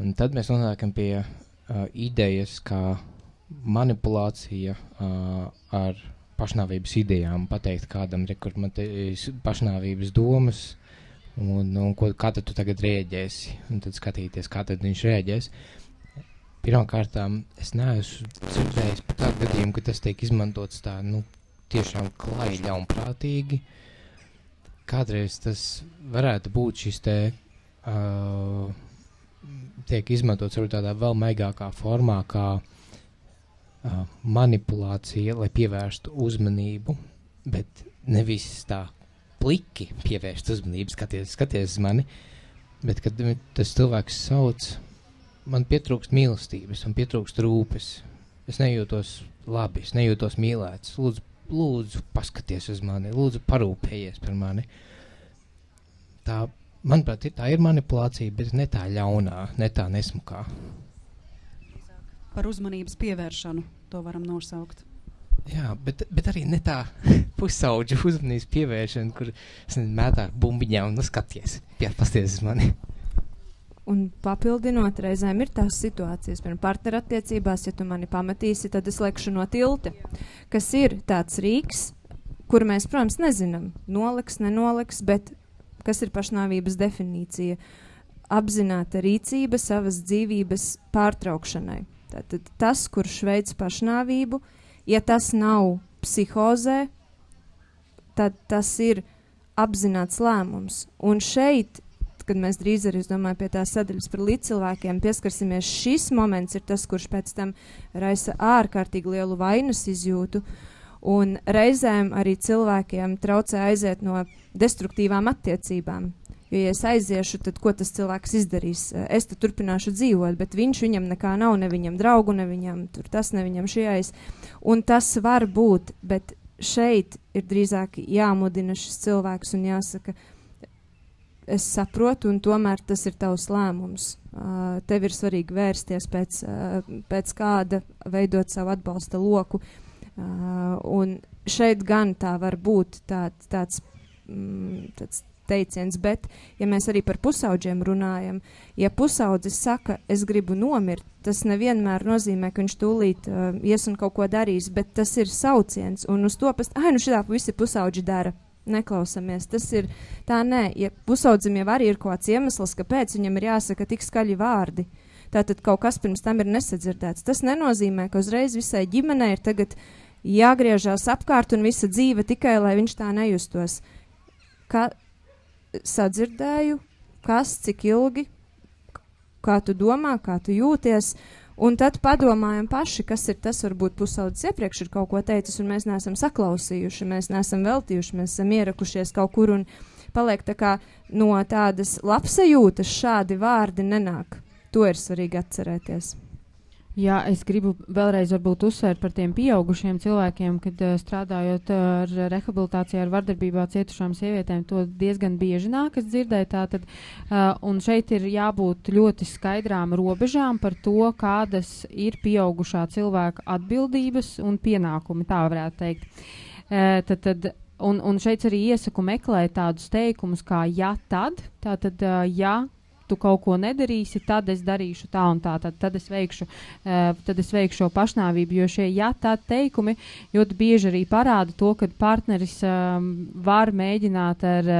Un tad mēs nonākam pie idejas, kā manipulācija ar pašnāvības idejām, pateikt kādam, kur man te pašnāvības domas, un kā tad tu tagad rēģēsi, un tad skatīties, kā tad viņš rēģēs. Pirmkārtām, es neesmu dzirdējis par tādu gadījumu, ka tas tiek izmantots tā, tiešām klāji ļaunprātīgi. Kādreiz tas varētu būt šis te, tiek izmantots varbūt tādā vēl maigākā formā, kā manipulācija, lai pievērstu uzmanību, bet nevis tā pliki pievērst uzmanību, skaties uz mani, bet kad tas cilvēks sauc, man pietrūkst mīlestības, man pietrūkst rūpes, es nejūtos labi, es nejūtos mīlēts, lūdzu paskaties uz mani, lūdzu parūpējies par mani. Tā, manuprāt, tā ir manipulācija, bet ne tā ļaunā, ne tā nesmukā. Par uzmanības pievēršanu to varam nosaukt. Jā, bet arī ne tā pusaudžu uzmanības pievēršana, kur es mētā bumbiņā un skaties, pasties uz mani. Un papildinot, reizēm ir tās situācijas, piemēram, partnerattiecībās, ja tu mani pametīsi, tad es lekšu no tilta, kas ir tāds rīks, kuru mēs, protams, nezinām, noliks, nenoliks, bet kas ir pašnāvības definīcija? Apzināta rīcība savas dzīvības pārtraukšanai. Tātad tas, kurš veic pašnāvību, ja tas nav psihozē, tad tas ir apzināts lēmums. Un šeit, kad mēs drīz arī, es domāju, pie tās sadaļas par līdzcilvēkiem pieskarsimies, šis moments ir tas, kurš pēc tam raisa ārkārtīgi lielu vainas izjūtu, un reizēm arī cilvēkiem traucē aiziet no destruktīvām attiecībām. Jo, ja es aiziešu, tad ko tas cilvēks izdarīs? Es tad turpināšu dzīvot, bet viņam nekā nav, ne viņam draugu, ne viņam tur tas, ne viņam šajais. Un tas var būt, bet šeit ir drīzāk jāmudina šis cilvēks un jāsaka, es saprotu, un tomēr tas ir tavs lēmums. Tev ir svarīgi vērsties pēc kāda, veidot savu atbalsta loku. Un šeit gan tā var būt tāds teiciens, bet, ja mēs arī par pusauģiem runājam, ja pusaudzis saka, es gribu nomirt, tas nevienmēr nozīmē, ka viņš tūlīt ies un kaut ko darīs, bet tas ir sauciens, un uz to nu šitā visi pusauģi dara. Neklausamies. Tas ir tā nē, ja pusaudzim jau arī ir kāds iemesls, kāpēc viņam ir jāsaka tik skaļi vārdi. Tātad kaut kas pirms tam ir nesadzirdēts. Tas nenozīmē, ka uzreiz visai ģimenei ir tagad jāgriežās apkārt un visa dzīve tikai, lai viņš tā nejustos. Kā sadzirdēju, kas, cik ilgi, kā tu domā, kā tu jūties, un tad padomājam paši, kas ir tas, varbūt pusaudzis iepriekš ir kaut ko teicis, un mēs neesam saklausījuši, mēs neesam veltījuši, mēs esam ierakušies kaut kur, un paliek tā kā no tādas labsajūtas šādi vārdi nenāk. To ir svarīgi atcerēties. Jā, es gribu vēlreiz varbūt uzsvērt par tiem pieaugušiem cilvēkiem, kad strādājot ar rehabilitācijā ar vardarbībā cietušām sievietēm, to diezgan bieži nākas dzirdēt. Tātad, un šeit ir jābūt ļoti skaidrām robežām par to, kādas ir pieaugušā cilvēka atbildības un pienākumi, tā varētu teikt. Un šeit arī iesaku meklēt tādus teikumus kā ja tad, tātad ja tu kaut ko nedarīsi, tad es darīšu tā un tā, tad es veikšu šo pašnāvību, jo šie ja tad teikumi ļoti bieži arī parāda to, ka partneris var mēģināt ar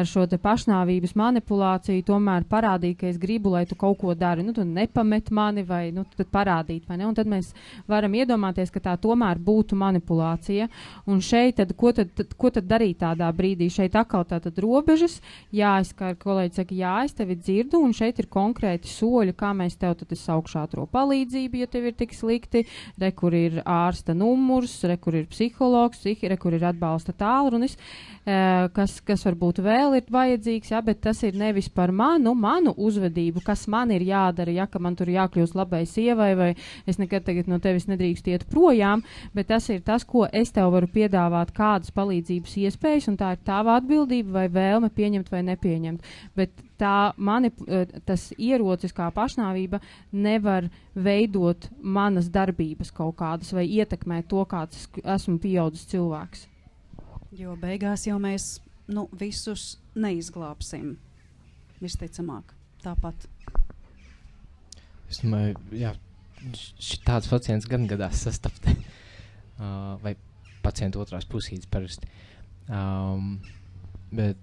šo te pašnāvības manipulāciju tomēr parādīt, ka es gribu, lai tu kaut ko dari, tu nepamet mani vai tad parādīt, vai ne, un tad mēs varam iedomāties, ka tā tomēr būtu manipulācija, un šeit tad, ko tad darīt tādā brīdī? Šeit atkal tātad robežas, jā, kā kolēģi saka, jā, es tevi dzirdu, un šeit ir konkrēti soļi, kā mēs tev tad saukšu ātro palīdzību, ja tev ir tik slikti, re, kur ir ārsta numurs, re, kur ir psihologs, re, kur ir atbalsta tālrunis, kas varbūt vēl ir vajadzīgs, ja, bet tas ir nevis par manu uzvedību, kas man ir jādara, ja, ka man tur jākļūst labai sievai, vai es nekad tagad no tevis nedrīkst iet projām, bet tas ir tas, ko es tev varu piedāvāt, kādas palīdzības iespējas, un tā ir tava atbildība vai vēlme pieņemt vai nepieņemt. Bet tas ierocis kā pašnāvība nevar veidot manas darbības kaut kādas vai ietekmēt to, kāds esmu pieaudzis cilvēks. Jo beigās jau mēs visus neizglābsim. Visticamāk, tāpat. Es domāju, jā, tāds pacients gan gadās sastapt. Vai pacientu otrās pusītes parasti. Bet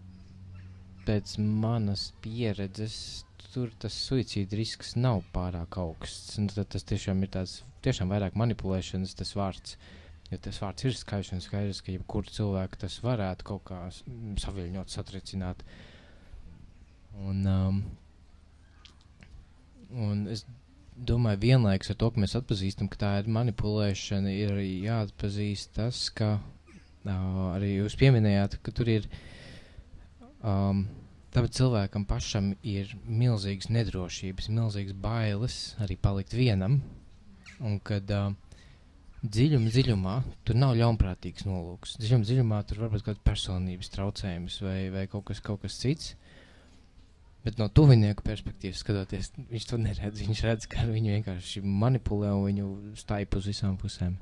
pēc manas pieredzes tur tas suicīda risks nav pārāk augsts. Un tas tiešām ir tiešām vairāk manipulēšanas tas vārds. Jo tas vārds ir skaidrs un skaidrs, ka jebkuru cilvēku tas varētu kaut kā saviļņot, satricināt. Un es domāju, vienlaikus ar to, ka mēs atpazīstam, ka tā ir manipulēšana, ir jāatpazīst tas, ka arī jūs pieminējāt, ka tur ir tāpēc cilvēkam pašam ir milzīgas nedrošības, milzīgas bailes arī palikt vienam, un kad dziļumā tur nav ļaunprātīgs nolūks. Dziļumā tur varbūt kāds personības traucējums vai kaut kas cits, bet no tuvinieka perspektīvas skatoties, viņš to neredz. Viņš redz, ka viņu vienkārši manipulē un viņu staip uz visām pusēm.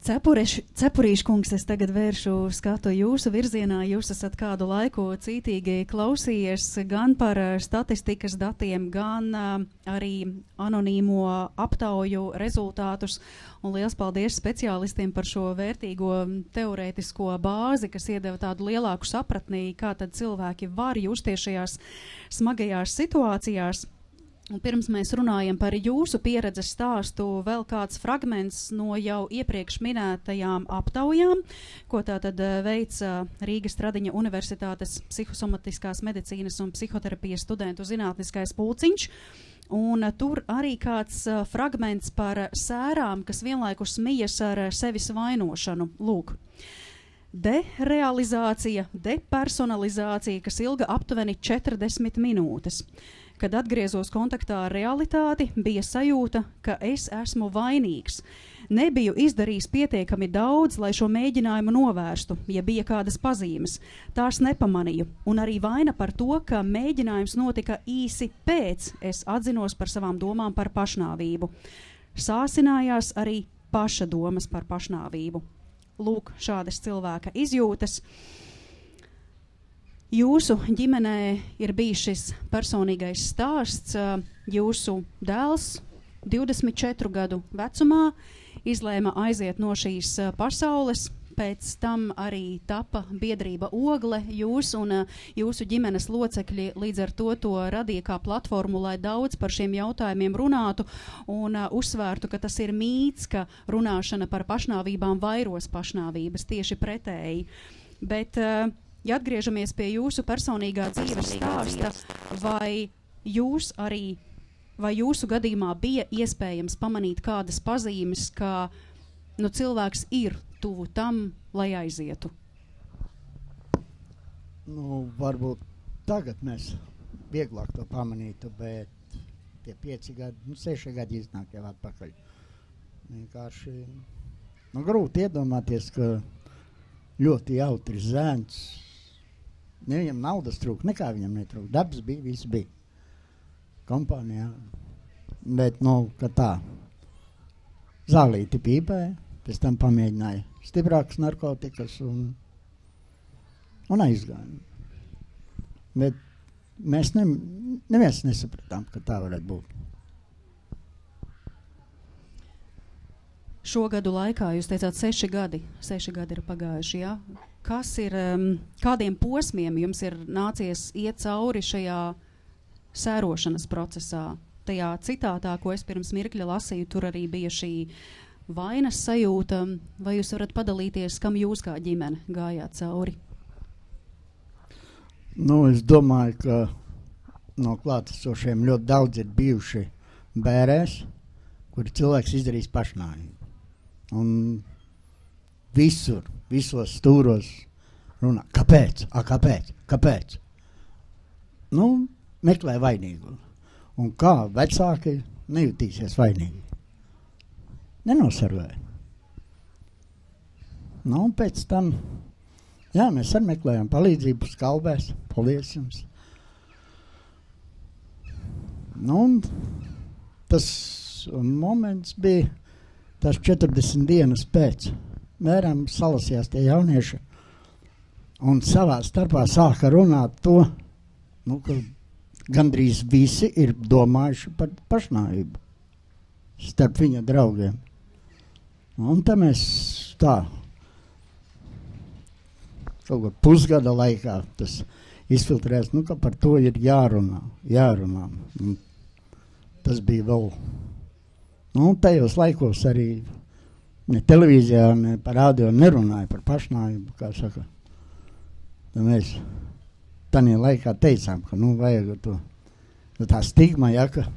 Cepurīša kungs, es tagad vēršu skatu jūsu virzienā. Jūs esat kādu laiku cītīgi klausījies gan par statistikas datiem, gan arī anonīmo aptauju rezultātus. Un liels paldies speciālistiem par šo vērtīgo teorētisko bāzi, kas iedeva tādu lielāku sapratnī, kā tad cilvēki var justies šajās smagajās situācijās. Un pirms mēs runājam par jūsu pieredzes stāstu, vēl kāds fragments no jau iepriekš minētajām aptaujām, ko tātad veica Rīgas Stradiņa Universitātes psihosomatiskās medicīnas un psihoterapijas studentu zinātniskais pulciņš. Un tur arī kāds fragments par sērām, kas vienlaikus smijas ar sevis vainošanu. Lūk. Derealizācija, depersonalizācija, kas ilga aptuveni 40 minūtes. Kad atgriezos kontaktā ar realitāti, bija sajūta, ka es esmu vainīgs. Nebiju izdarījis pietiekami daudz, lai šo mēģinājumu novērstu, ja bija kādas pazīmes. Tās nepamanīju, un arī vaina par to, ka mēģinājums notika īsi pēc es atzinos par savām domām par pašnāvību. Sāsinājās arī paša domas par pašnāvību. lūk šādas cilvēka izjūtas. Jūsu ģimenē ir bijis šis personīgais stāsts. Jūsu dēls 24 gadu vecumā izlēma aiziet no šīs pasaules. Pēc tam arī tapa biedrība Ogle. Jūs un jūsu ģimenes locekļi līdz ar to radīja kā platformu, lai daudz par šiem jautājumiem runātu un uzsvērtu, ka tas ir mīts, ka runāšana par pašnāvībām vairos pašnāvības, tieši pretēji. Bet, ja atgriežamies pie jūsu personīgā dzīves stāsta, vai jūsu gadījumā bija iespējams pamanīt kādas pazīmes, ka cilvēks ir tuvu tam, lai aizietu? Varbūt tagad mēs vieglāk to pamanītu, bet tie 5 gadi, 6 gadi iznāk jau atpakaļ. Vienkārši, grūti iedomāties, ka ļoti jautrs zēns, viņam naudas trūk, nekā viņam netrūk, darbs bija, viss bija kompānijā, bet, ka tā, zālīti pīpēja, pēc tam pamēģināja stiprākas narkotikas un aizgāja. Bet mēs neviens nesapratām, ka tā varētu būt. Šo gadu laikā, jūs teicāt 6 gadi. 6 gadi ir pagājuši, jā? Kādiem posmiem jums ir nācies iet cauri šajā sērošanas procesā? Tajā citātā, ko es pirms mirkļa lasīju, tur arī bija šī vainas sajūta. Vai jūs varat padalīties, kam jūs kā ģimene gājāt cauri? Es domāju, ka no klātesošiem ļoti daudz ir bijuši bērēs, kuri cilvēks izdarīs pašnāvību. Un visos stūros runā, kāpēc? Kāpēc? Meklē vainīgu. Un kā vecāki nejutīsies vainīgi? Nenosargāja. Pēc tam, mēs arī meklējām palīdzību skalbēs. Paldies jums. Tas moments bija tas 40 dienas pēc. Mēram salasījās tie jaunieši un savā starpā sāka runāt to, ka gandrīz visi ir domājuši par pašnāvību starp viņa draugiem. Un tā mēs kaut kā pusgada laikā tas izfiltrēs, ka par to ir jārunā. Un tas bija vēl, tajos laikos arī ne televīzijā, ne par radio nerunāja par pašnāvību, kā saka. Tad mēs tādā laikā teicām, ka vajag to, tā stigma, ka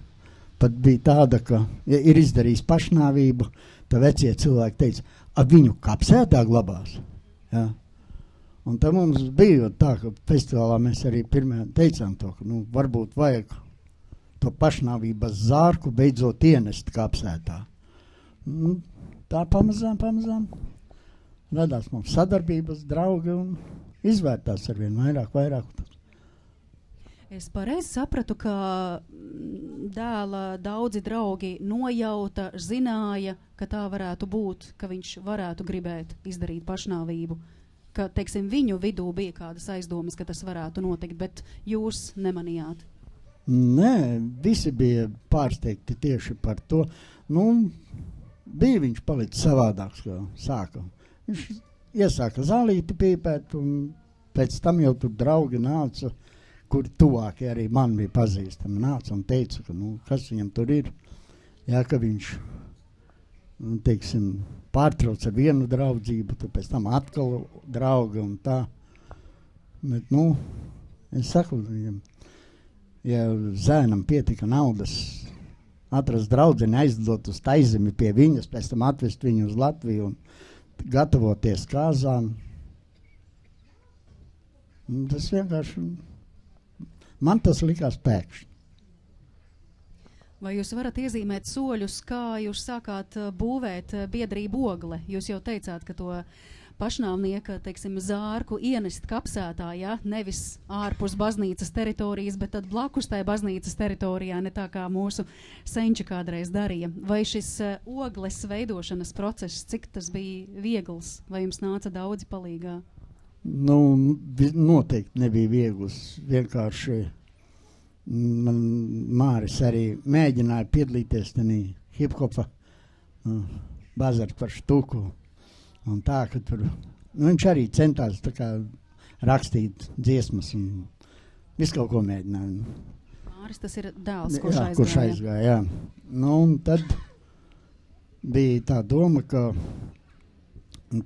pat bija tāda, ka ja ir izdarījis pašnāvību, tad vecie cilvēki teica, viņu kapsētā glabās. Ja? Un tad mums bija tā, ka festivālā mēs arī pirmajā teicām to, ka varbūt vajag to pašnāvības zārku beidzot ienest kapsētā. Tā pamazām radās mums sadarbības draugi un izvērtās arvien vairāk. Es pareizi sapratu, ka dēla daudzi draugi nojauta, zināja, ka tā varētu būt, ka viņš varētu gribēt izdarīt pašnāvību, ka, teiksim, viņu vidū bija kādas aizdomas, ka tas varētu notikt, bet jūs nemanījāt? Nē, visi bija pārsteigti tieši par to. Bija viņš palicis savādāks, kā sāka. Viņš iesāka zālīti pīpēt, un pēc tam jau tur draugi nāca, kur tuvākie arī man bija pazīstami, nāca un teica, ka, kas viņam tur ir. Jā, ka viņš, pārtrauc ar vienu draudzību, tad pēc tam atkal draugi un tā. Bet, es saku viņam, ja zēnam pietika naudas atrast draudzeni, aizdot uz Taizemi pie viņas, pēc tam atvest viņu uz Latviju un gatavoties kāzām, tas vienkārši... Man tas likās pēkšņi. Vai jūs varat iezīmēt soļus, kā jūs sākāt būvēt biedrību Ogle? Jūs jau teicāt, ka to pašnāvnieka, teiksim, zārku ienest kapsētā, ja? Nevis ārpus baznīcas teritorijas, bet tad blakus tai baznīcas teritorijā, ne tā kā mūsu senči kādreiz darīja. Vai šis ogles veidošanas process, cik tas bija viegls, vai jums nāca daudzi palīgā? Nu, noteikti nebija viegls, vienkārši man Māris arī mēģināja piedalīties tenī hip-hopa bazars par štuku un tā, ka tur, viņš arī centās tā kā rakstīt dziesmas un visu kaut ko mēģināja. Māris, tas ir dēls, kurš aizgāja, jā. Nu, un tad bija tā doma, ka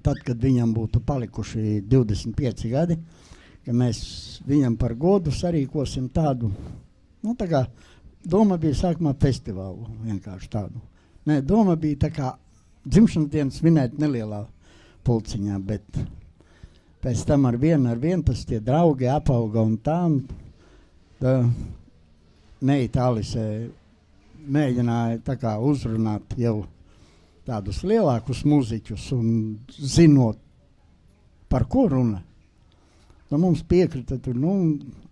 tad, kad viņam būtu palikuši 25 gadi, ka mēs viņam par godu sarīkosim tādu, nu tā kā doma bija sākumā festivālu, vienkārši tādu. Nē, doma bija tā kā dzimšanas dienas svinēt nelielā pulciņā, bet pēc tam ar vienu tas tie draugi apauga un tā meita Alise mēģināja tā kā uzrunāt jau tādus lielākus mūziķus un zinot, par ko runa. Nu, mums piekrita tur,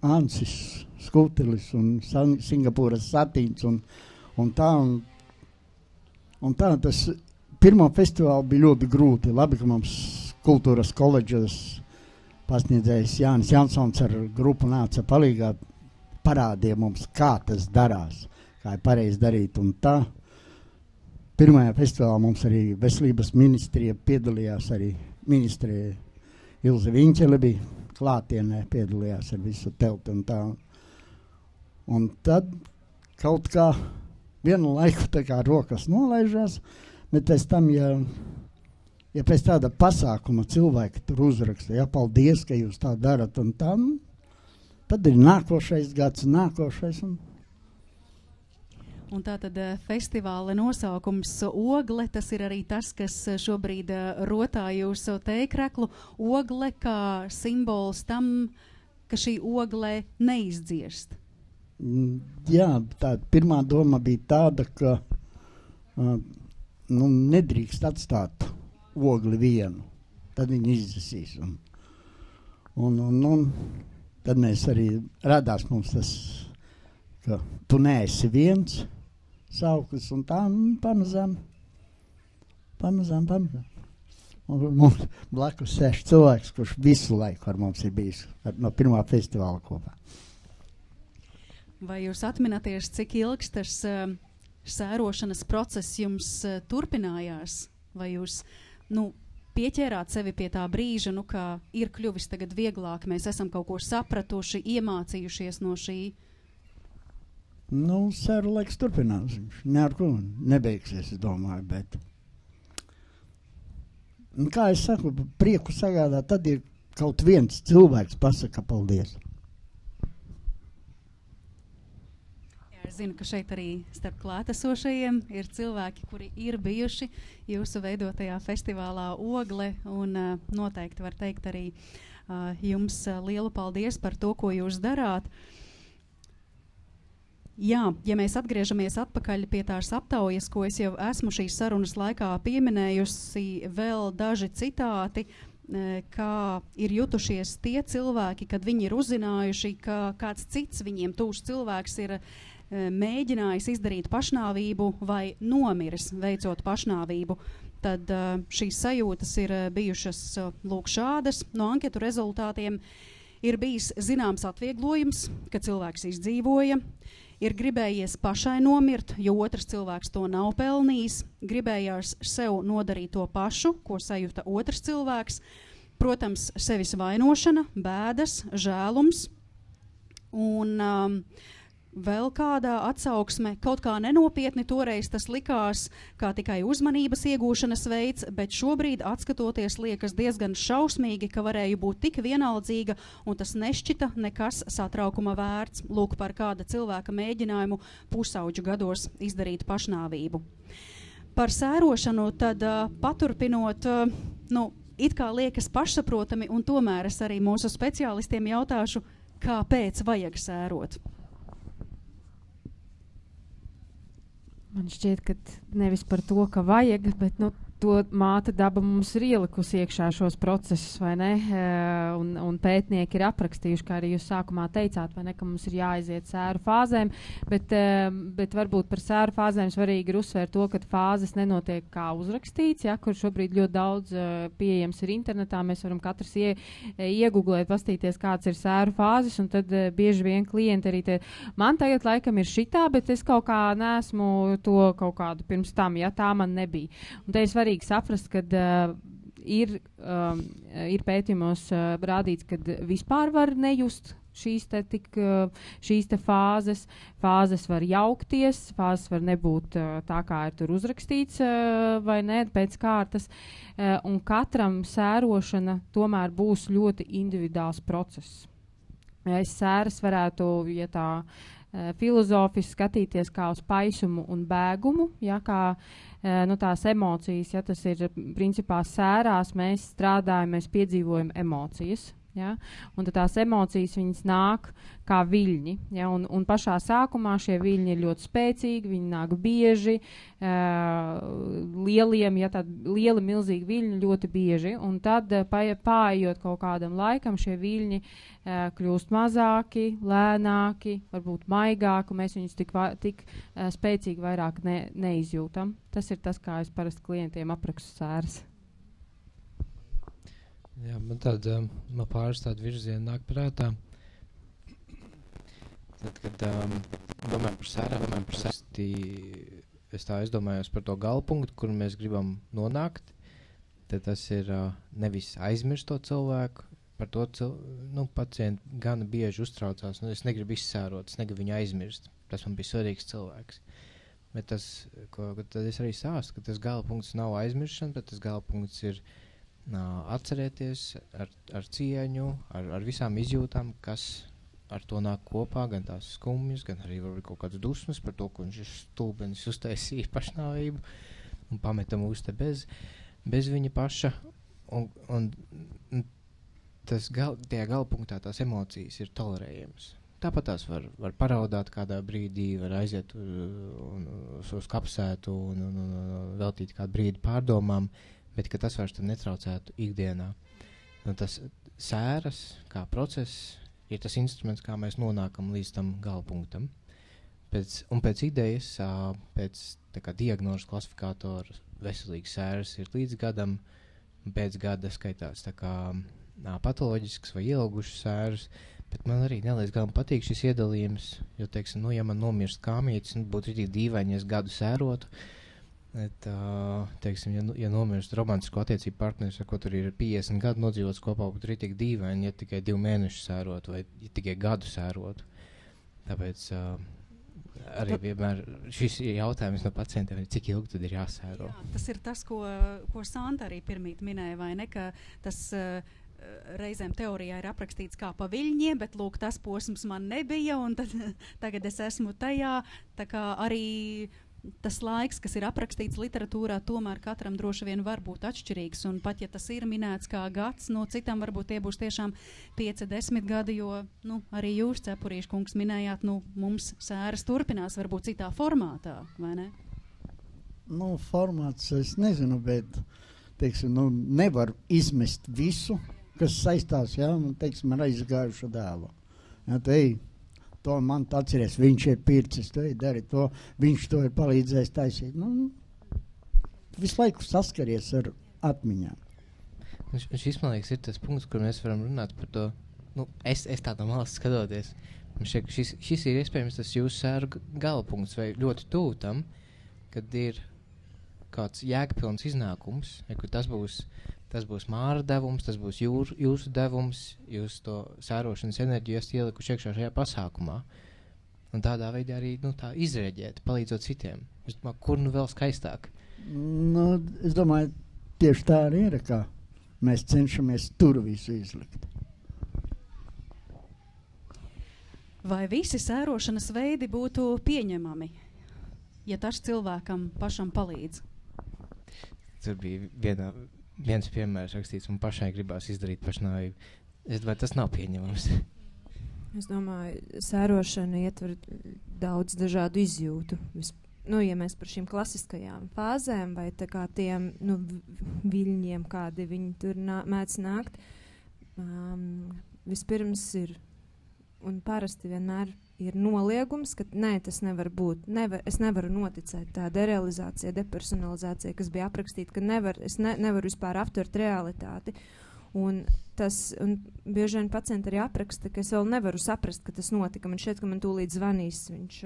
Ansis Skutelis un Singapūras Satīns un tā. Un tā tas pirmo festivālu bija ļoti grūti. Labi, ka mums kultūras koledžas pasniedzējs Jānis Jansons ar grupu nāca palīgā, parādīja mums, kā tas darās, kā ir pareizi darīt un tā. Pirmajā festivālā mums arī veselības ministrija piedalījās, arī ministrija Ilze Viņķele bija klātienē, piedalījās ar visu telti un tā. Un tad kaut kā vienu laiku tā kā rokas nolaižās, bet pēc tam, ja pēc tāda pasākuma cilvēki tur uzraksta, ja paldies, ka jūs tā darat un tā, tad ir nākošais gads, Un tā tad festivāla nosaukums Ogle, tas ir arī tas, kas šobrīd rotā jūsu tēkreklu. Ogle kā simbols tam, ka šī ogle neizdziest. Jā, tā pirmā doma bija tāda, ka nedrīkst atstāt ogli vienu. Tad viņi izdzisīs. Un tad mēs arī radās mums tas, ka tu neesi viens sauklis un tā pamazām. Un mums blakus sēž cilvēks, kurš visu laiku ar mums ir bijis no pirmā festivāla kopā. Vai jūs atminaties, cik ilgs tas sērošanas process jums turpinājās? Vai jūs pieķērāt sevi pie tā brīža, ka ir kļuvis tagad vieglāk, mēs esam kaut ko sapratuši, iemācījušies no šī? Sēru laiks turpinās. Ne ar ko nebeigsies, es domāju, bet kā es saku, prieku sagādā, tad ir kaut viens cilvēks pasaka paldies. Jā, es zinu, ka šeit arī starp klātesošajiem ir cilvēki, kuri ir bijuši jūsu veidotajā festivālā Ogle, un noteikti var teikt arī jums lielu paldies par to, ko jūs darāt. Jā, ja mēs atgriežamies atpakaļ pie tās aptaujas, ko es jau esmu šīs sarunas laikā pieminējusi, vēl daži citāti, kā ir jutušies tie cilvēki, kad viņi ir uzzinājuši, ka kāds cits viņiem tūs cilvēks ir mēģinājis izdarīt pašnāvību vai nomiris veicot pašnāvību. Tad šīs sajūtas ir bijušas lūk šādas. No anketu rezultātiem ir bijis zināms atvieglojums, ka cilvēks izdzīvoja. Ir gribējies pašai nomirt, jo otrs cilvēks to nav pelnījis. Gribējās sev nodarīt to pašu, ko sajūta otrs cilvēks. Protams, sevis vainošana, bēdas, žēlums un vēl kādā atsauksme, kaut kā nenopietni toreiz tas likās kā tikai uzmanības iegūšanas veids, bet šobrīd atskatoties liekas diezgan šausmīgi, ka varēja būt tik vienaldzīga un tas nešķita nekas satraukuma vērts, lūk par kāda cilvēka mēģinājumu pusauģu gados izdarīt pašnāvību. Par sērošanu tad paturpinot, it kā liekas pašsaprotami un tomēr es arī mūsu speciālistiem jautāšu, kāpēc vajag sērot? Man šķiet, ka nevis par to, ka vajag, bet to māte daba mums ir ielikusi iekšā šos procesus, vai ne? Un pētnieki ir aprakstījuši, kā arī jūs sākumā teicāt, vai ne, ka mums ir jāaiziet sēru fāzēm, bet varbūt par sēru fāzēm svarīgi ir uzsvērt to, ka fāzes nenotiek kā uzrakstīts, ja, kur šobrīd ļoti daudz pieejams ir internetā, mēs varam katrs iegooglēt, pastīties, kāds ir sēru fāzes, un tad bieži vien klienti arī man tagad laikam ir šitā, bet es kaut kā neesmu to kaut kādu pirms tam, ja tā man nebija. Un te ir svarīgi saprast, ka ir pētījumos rādīts, ka vispār var nejust šīs te fāzes. Fāzes var jaukties, fāzes var nebūt tā, kā ir tur uzrakstīts, vai ne, pēc kārtas. Un katram sērošana tomēr būs ļoti individuāls process. Es sēras varētu, ja tā filozofiski skatīties kā uz paisumu un bēgumu, ja, kā tās emocijas, ja tas ir principā sērās, mēs strādājam, mēs piedzīvojam emocijas. Ja? Un tad tās emocijas viņas nāk kā viļņi. Ja? Un pašā sākumā šie viļņi ir ļoti spēcīgi, viņi nāk bieži, lieliem, ja tādi lieli, milzīgi viļņi ļoti bieži. Un tad pāējot kaut kādam laikam, šie viļņi kļūst mazāki, lēnāki, varbūt maigāki, un mēs viņus tik spēcīgi vairāk neizjūtam. Tas ir tas, kā es parasti klientiem aprakstu sēras. Jā, man pāris tādu virzienu nāk prātā. Tad, kad domājam par sērām, es tā aizdomājos par to galpunktu, kur mēs gribam nonākt, tad tas ir nevis aizmirst to cilvēku, par to pacienti gana bieži uztraucās, es negribu izsērot, es negribu viņu aizmirst, tas man bija svarīgs cilvēks. Bet tad es arī sāstu, ka tas galpunkts nav aizmiršana, bet tas galpunkts ir atcerēties ar cieņu, ar visām izjūtām, kas ar to nāk kopā, gan tās skumjas, gan arī varbūt kaut kādas dusmas par to, ka viņš ir stulbenis uztaisīja pašnāvību un pameta mūs te bez viņa paša. Un tajā galpunktā tās emocijas ir tolerējamas. Tāpat tās var paraudāt kādā brīdī, var aiziet uz kapsētu un veltīt kādu brīdi pārdomām, bet ka tas vairs tam netraucētu ikdienā. Un tas sēras kā process ir tas instruments, kā mēs nonākam līdz tam galpunktam. Pēc idejas, pēc diagnožu klasifikātora veselīgas sēras ir līdz gadam, un pēc gada skaitās patoloģisks vai ielgušas sēras, bet man arī nelīdz gadam patīk šis iedalījums, jo, teiksim, ja man nomirst kāmītis, būtu rītīgi dīvaini, ja es gadu sērotu. Teiksim, ja nomirst romantisko attiecību partneris, ar ko tur ir 50 gadu nodzīvots kopā, būtu rītīgi dīvaini, ja tikai 2 mēnešus sērotu vai ja tikai gadu sērotu. Tāpēc arī vienmēr šis jautājums no pacientiem ir, cik ilgi tad ir jāsēro. Jā, tas ir tas, ko Santa arī pirmīt minēja, vai ne, ka tas reizēm teorijā ir aprakstīts kā pa viļņiem, bet lūk, tas posms man nebija, un tagad es esmu tajā, tā kā arī tas laiks, kas ir aprakstīts literatūrā, tomēr katram droši vien var būt atšķirīgs, un pat ja tas ir minēts kā gads, no citam varbūt tie būs tiešām 5-10 gadi, jo, arī jūs, Cepurīša kungs, minējāt, mums sēras turpinās varbūt citā formātā, vai ne? Formāts es nezinu, bet, teiksim, nevar izmest visu, kas saistās, teiksim, ar aizgājušu dēlu. To man atceries, viņš ir pircis, to dari to, viņš to ir palīdzējis taisīt. Visu laiku saskaries ar atmiņām. Šis, man liekas, ir tas punkts, kur mēs varam runāt par to, es tā no malas skatoties. Šis ir iespējams tas jūsu sēru galpunkts vai ļoti tuvu tam, kad ir kāds jēgpilns iznākums, kur tas būs Māra devums, tas būs jūsu devums, jūs to sērošanas enerģiju esat ielikuši iekšā šajā pasākumā. Un tādā veidā arī tā izreģēt, palīdzot citiem. Es domāju, kur vēl skaistāk? Es domāju, tieši tā arī ir, kā mēs cenšamies tur visu izlikt. Vai visi sērošanas veidi būtu pieņemami, ja tas cilvēkam pašam palīdz? Tur bija viens piemērs rakstīts, un pašai gribās izdarīt pašnāvību. Es domāju, tas nav pieņemams. Es domāju, sērošana ietver daudz dažādu izjūtu. nu, ja mēs par šīm klasiskajām fāzēm vai tā kā tiem, nu, viļņiem, kādi viņi tur mēdz nākt, vispirms ir, un parasti vienmēr ir noliegums, ka nē, tas nevar būt. Es nevaru noticēt tā derealizācija, depersonalizācija, kas bija aprakstīta, ka es nevaru vispār aptvert realitāti. Un bieži vien pacienti arī apraksta, ka es vēl nevaru saprast, ka tas notika. Man šķiet, ka man tūlīt zvanīs viņš,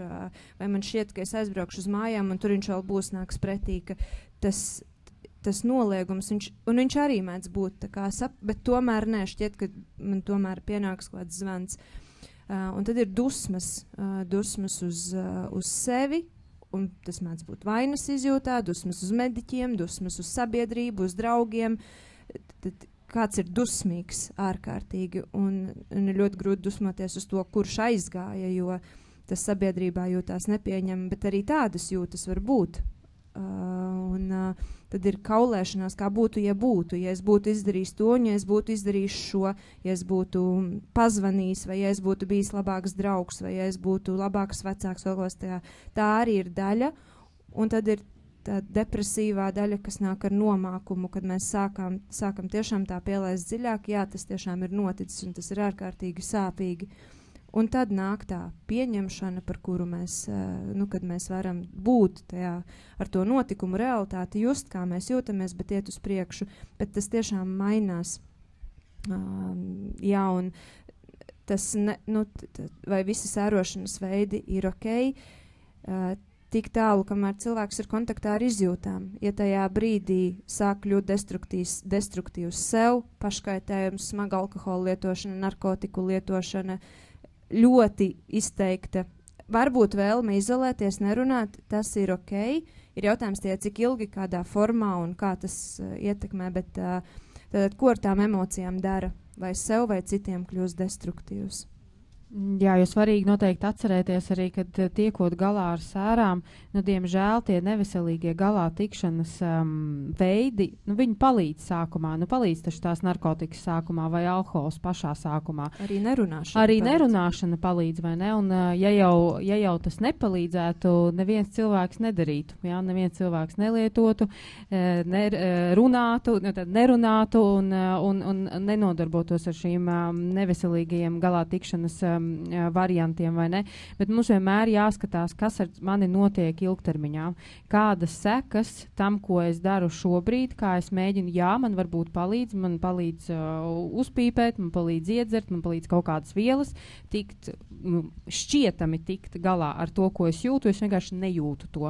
vai man šķiet, ka es aizbraukšu uz mājām, un tur viņš vēl būs nāks pretī, ka tas noliegums, viņš arī mēdz būt tā kā bet tomēr nē, šķiet, ka man tomēr pienāks kaut kāds zvans. Un tad ir dusmas uz sevi, un tas mēdz būt vainas izjūtā, dusmas uz mediķiem, dusmas uz sabiedrību, uz draugiem. Tad kāds ir dusmīgs ārkārtīgi, un ir ļoti grūti dusmoties uz to, kurš aizgāja, jo tas sabiedrībā jūtās nepieņem, bet arī tādas jūtas var būt. Tad ir kaulēšanās, kā būtu, ja es būtu izdarījis to, un ja es būtu izdarījis šo, ja es būtu pazvanījis, vai ja es būtu bijis labāks draugs, vai ja es būtu labāks vecāks, tā arī ir daļa, un tad ir tā depresīvā daļa, kas nāk ar nomākumu, kad mēs sākam tiešām tā pielaist dziļāk, jā, tas tiešām ir noticis, un tas ir ārkārtīgi sāpīgi. Un tad nāk tā pieņemšana, par kuru mēs, kad mēs varam būt tajā ar to notikumu realitāti, just, kā mēs jūtamies, bet iet uz priekšu, bet tas tiešām mainās. Jā, un tas, vai visi sērošanas veidi ir ok, tik tālu, kamēr cilvēks ir kontaktā ar izjūtām. Ja tajā brīdī sāk kļūt destruktīvs sev, paškaitējums, smaga alkohola lietošana, narkotiku lietošana, ļoti izteikta. Varbūt vēlme izolēties, nerunāt, tas ir ok. Ir jautājums tie, cik ilgi, kādā formā un kā tas ietekmē, bet tad, ko ar tām emocijām dara? Vai sev vai citiem kļūst destruktīvs? Jā, jo svarīgi noteikti atcerēties arī, kad tiekot galā ar sērām, diemžēl tie neveselīgie galā tikšanas veidi, viņi palīdz sākumā, palīdz taču tās narkotikas sākumā vai alkohols pašā sākumā. Arī nerunāšana. Nerunāšana palīdz, vai ne? Un ja jau tas nepalīdzētu, neviens cilvēks nedarītu, jā, neviens cilvēks nelietotu, nerunātu un nenodarbotos ar šīm neveselīgajiem galā tikšanas variantiem, vai ne? Bet mums vienmēr jāskatās, kas ar mani notiek ilgtermiņā. Kādas sekas tam, ko es daru šobrīd, kā es mēģinu, jā, man varbūt man palīdz uzpīpēt, man palīdz iedzert, man palīdz kaut kādas vielas, šķietami tikt galā ar to, ko es jūtu, es vienkārši nejūtu to.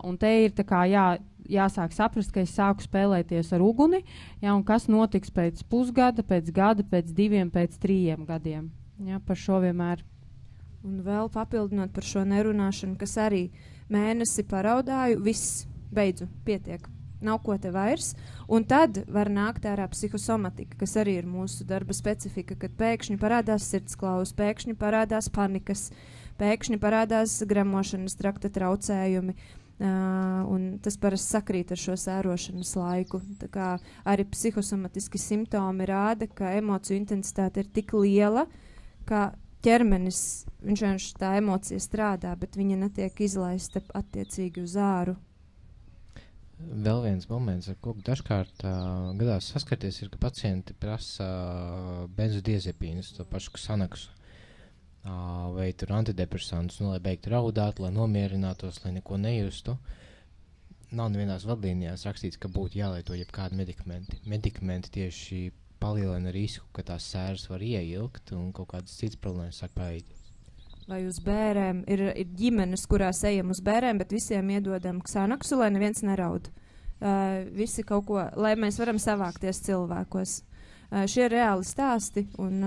Un te ir tā kā jāsāk saprast, ka es sāku spēlēties ar uguni, jā, un kas notiks pēc pusgada, pēc gada, pēc 2, pēc 3 gadiem. Jā, par šo vienmēr. Un vēl papildinot par šo nerunāšanu, kas arī mēnesi paraudāju, viss, beidzu, pietiek, nav ko te vairs. Un tad var nākt ārā psihosomatika, kas arī ir mūsu darba specifika, kad pēkšņi parādās sirdsklaus, pēkšņi parādās panikas, pēkšņi parādās gremošanas trakta traucējumi. Un tas parasti sakrīt ar šo sērošanas laiku. Tā kā arī psihosomatiski simptomi rāda, ka emociju intensitāte ir tik liela, ka ķermenis, viņš tā emocija strādā, bet viņa netiek izlaista attiecīgi uz āru. Vēl viens moments, ar ko dažkārt gadās saskarties, ir, ka pacienti prasa benzodiazepīnus, to pašu Xanaxu, vai tur antidepresantus, lai beigtu raudāt, lai nomierinātos, lai neko nejustu. Nav nevienās vadlīnijās rakstīts, ka būtu jālieto jebkādi medikamenti. Medikamenti tieši palielina risku, ka tās sēras var ieilgt un kaut kādas citas problēmas sāk parādīties. Vai uz bērēm ir ģimenes, kurās ejam uz bērēm, bet visiem iedodam Xanaxu, lai neviens neraud. Visi kaut ko, lai mēs varam savākties cilvēkos. Šie ir reāli stāsti, un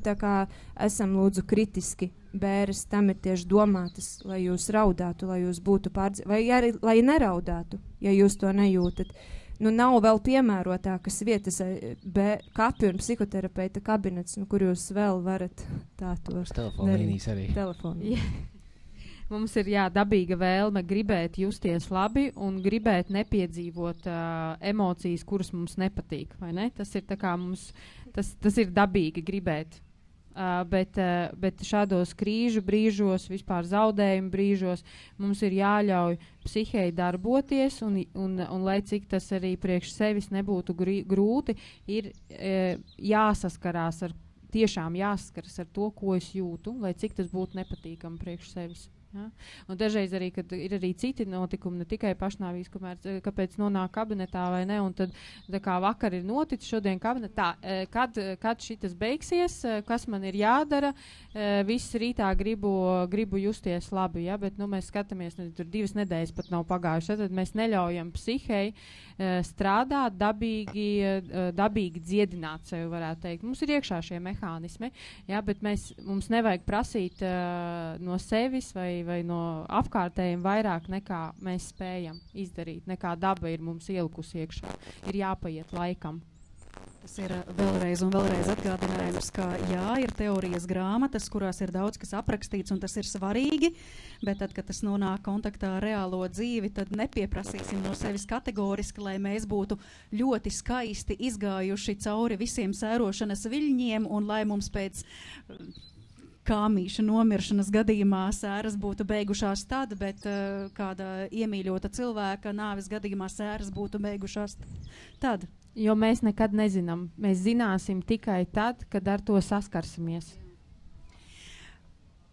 tā kā esam lūdzu kritiski, bēres tam ir tieši domātas, lai jūs raudātu, lai jūs būtu vai arī, lai neraudātu, ja jūs to nejūtat. Nav vēl piemērotākas vietas, kapju un psihoterapeita kabinets, kur jūs vēl varat tā to telefonu līnijas arī. Telefonu. Mums ir dabīga vēlme gribēt justies labi un gribēt nepiedzīvot emocijas, kuras mums nepatīk, vai ne? Tas ir tā kā tas ir dabīgi gribēt bet šādos krīžu brīžos, vispār zaudējumu brīžos mums ir jāļauj psihei darboties un lai cik tas arī priekš sevis nebūtu grūti, ir tiešām jāsaskaras ar to, ko es jūtu, lai cik tas būtu nepatīkami priekš sevis. Ja? Un dažreiz arī, kad ir arī citi notikumi, ne tikai pašnāvības, kāpēc nonāk kabinetā vai ne, un tad kā vakar ir noticis šodien kabinetā, kad šitas beigsies, kas man ir jādara, viss rītā gribu justies labi, ja? Bet mēs skatāmies, tur 2 nedēļas pat nav pagājušas, tad mēs neļaujam psihei strādāt, dabīgi dziedināt sevi, varētu teikt. Mums ir iekšā šie mehānismi, ja? Bet mums nevajag prasīt no sevis vai no apkārtējiem vairāk nekā mēs spējam izdarīt, nekā daba ir mums ielikusi iekšā. Ir jāpaiet laikam. Tas ir vēlreiz un vēlreiz atgādinājums, ka jā, ir teorijas grāmatas, kurās ir daudz kas aprakstīts, un tas ir svarīgi, bet tad, kad tas nonāk kontaktā ar reālo dzīvi, tad nepieprasīsim no sevis kategoriski, lai mēs būtu ļoti skaisti izgājuši cauri visiem sērošanas viļņiem, un lai mums pēc kāmīša nomiršanas gadījumā sēras būtu beigušās tad, bet kāda iemīļota cilvēka nāves gadījumā sēras būtu beigušās tad. Jo mēs nekad nezinām. Mēs zināsim tikai tad, kad ar to saskarsimies.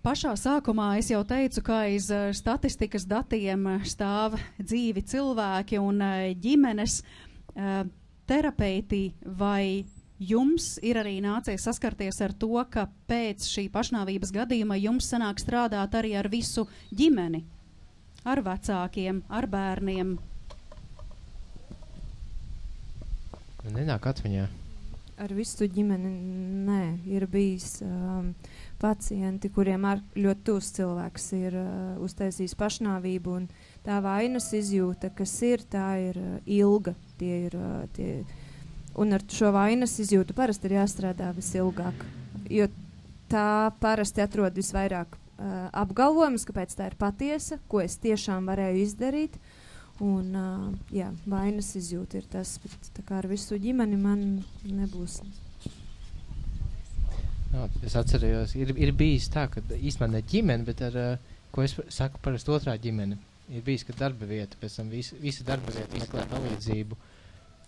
Pašā sākumā es jau teicu, ka aiz statistikas datiem stāv dzīvi cilvēki un ģimenes terapeiti vai jums ir arī nācies saskarties ar to, ka pēc šī pašnāvības gadījuma jums sanāk strādāt arī ar visu ģimeni, ar vecākiem, ar bērniem? Nenāk atmiņā. Ar visu ģimeni nē. Ir bijis pacienti, kuriem ļoti tūs cilvēks ir uztaisījis pašnāvību, un tā vainas izjūta, kas ir, tā ir ilga. Un ar šo vainas izjūtu parasti ir jāstrādā visilgāk, jo tā parasti atrod visvairāk apgalvojumus, kāpēc tā ir patiesa, ko es tiešām varēju izdarīt. Un jā, vainas izjūta ir tas, bet tā kā ar visu ģimeni man nebūs. Jā, es atcerējos, ir bijis tā, ka īstenībā ne ģimene, bet ko es saku parasti otrā ģimene, ir bijis, ka darba vieta, pēc tam visa darba vieta meklē palīdzību.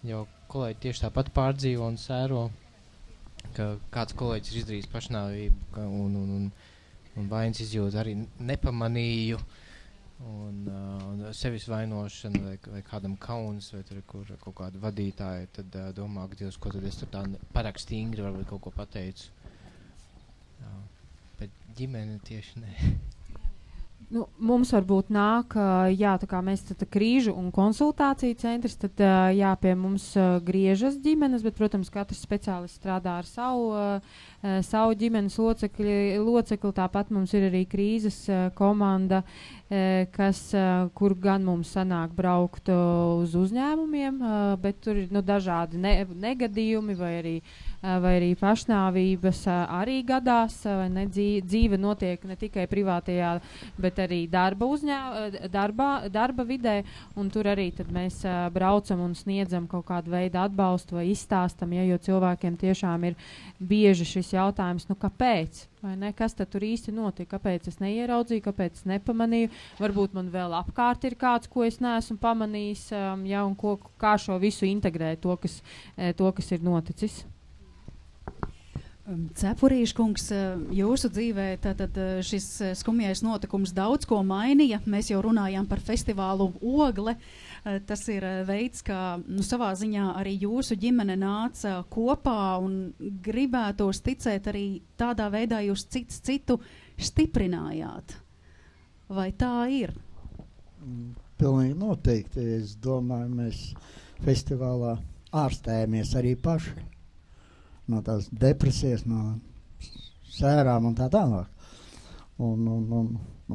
Jo kolēģi tieši tāpat pārdzīvo un sēro, ka kāds kolēģis ir izdarījis pašnāvību un vainas izjūta arī nepamanīju un sevis vainošana vai kādam kauns vai tur kur kaut kāda vadītāja, tad domā, ka Dievs, ko tad es tur tā parāk stingri varbūt kaut ko pateicu. Jā, bet ģimene tieši ne. Mums varbūt nāk, jā, tā kā mēs tad krīžu un konsultāciju centrs, tad jā, pie mums griežas ģimenes, bet, protams, katrs speciālists strādā ar savu ģimenes locekli. Tāpat mums ir arī krīzes komanda, kur gan mums sanāk braukt uz uzņēmumiem, bet tur ir dažādi negadījumi vai arī pašnāvības arī gadās, vai ne, dzīve notiek ne tikai privātajā, bet arī darba vidē, un tur arī tad mēs braucam un sniedzam kaut kādu veidu atbalstu vai izstāstam, jo cilvēkiem tiešām ir bieži šis jautājums, kāpēc? Vai ne? Kas tad tur īsti notika? Kāpēc es neieraudzīju, kāpēc es nepamanīju? Varbūt man vēl apkārt ir kāds, ko es neesmu pamanījis, un kā šo visu integrēt, to, kas ir noticis. Cepurīša kungs, jūsu dzīvē tātad šis skumjais notikums daudz ko mainīja. Mēs jau runājām par festivālu Ogle. Tas ir veids, kā savā ziņā arī jūsu ģimene nāca kopā un gribētos ticēt arī tādā veidā jūs citu stiprinājāt. Vai tā ir? Pilnīgi noteikti. Es domāju, mēs festivālā ārstējamies arī paši. No tās depresijas, no sērām un tā tālāk.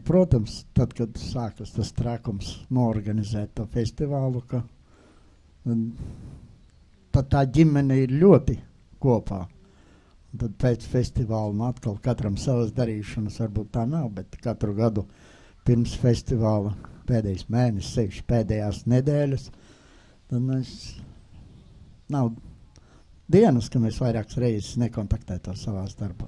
Protams, tad, kad sākas tas trakums norganizēt to festivālu, tad tā ģimene ir ļoti kopā. Un tad pēc festivāla atkal katram savas darīšanas, varbūt tā nav, bet katru gadu pirms festivāla pēdējais mēnesis, sevišķi pēdējās nedēļas, tad mēs nav dienas, ka mēs vairākas reizes nekontaktētos savās darbā.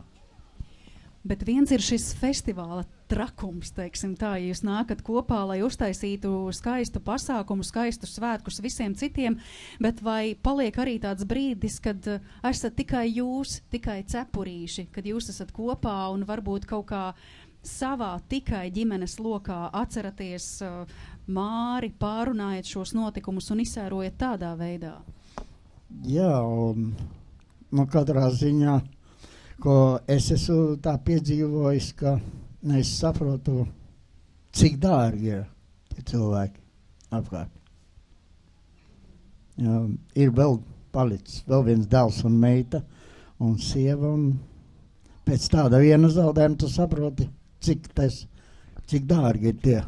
Bet viens ir šis festivāla trakums, teiksim tā, ja jūs nākat kopā, lai uztaisītu skaistu pasākumu, skaistu svētkus visiem citiem, bet vai paliek arī tāds brīdis, kad esat tikai jūs, tikai cepurīši, kad jūs esat kopā un varbūt kaut kā savā tikai ģimenes lokā atceraties Māri, pārunājat šos notikumus un izsērojat tādā veidā? Jā, un katrā ziņā, ko es esmu tā piedzīvojis, ka es saprotu, cik dārgi ir tie cilvēki apkārt. Jā, ir vēl palicis, vēl viens dēls un meita un sieva, un pēc tāda viena zaudējuma tu saproti, cik dārgi ir tie,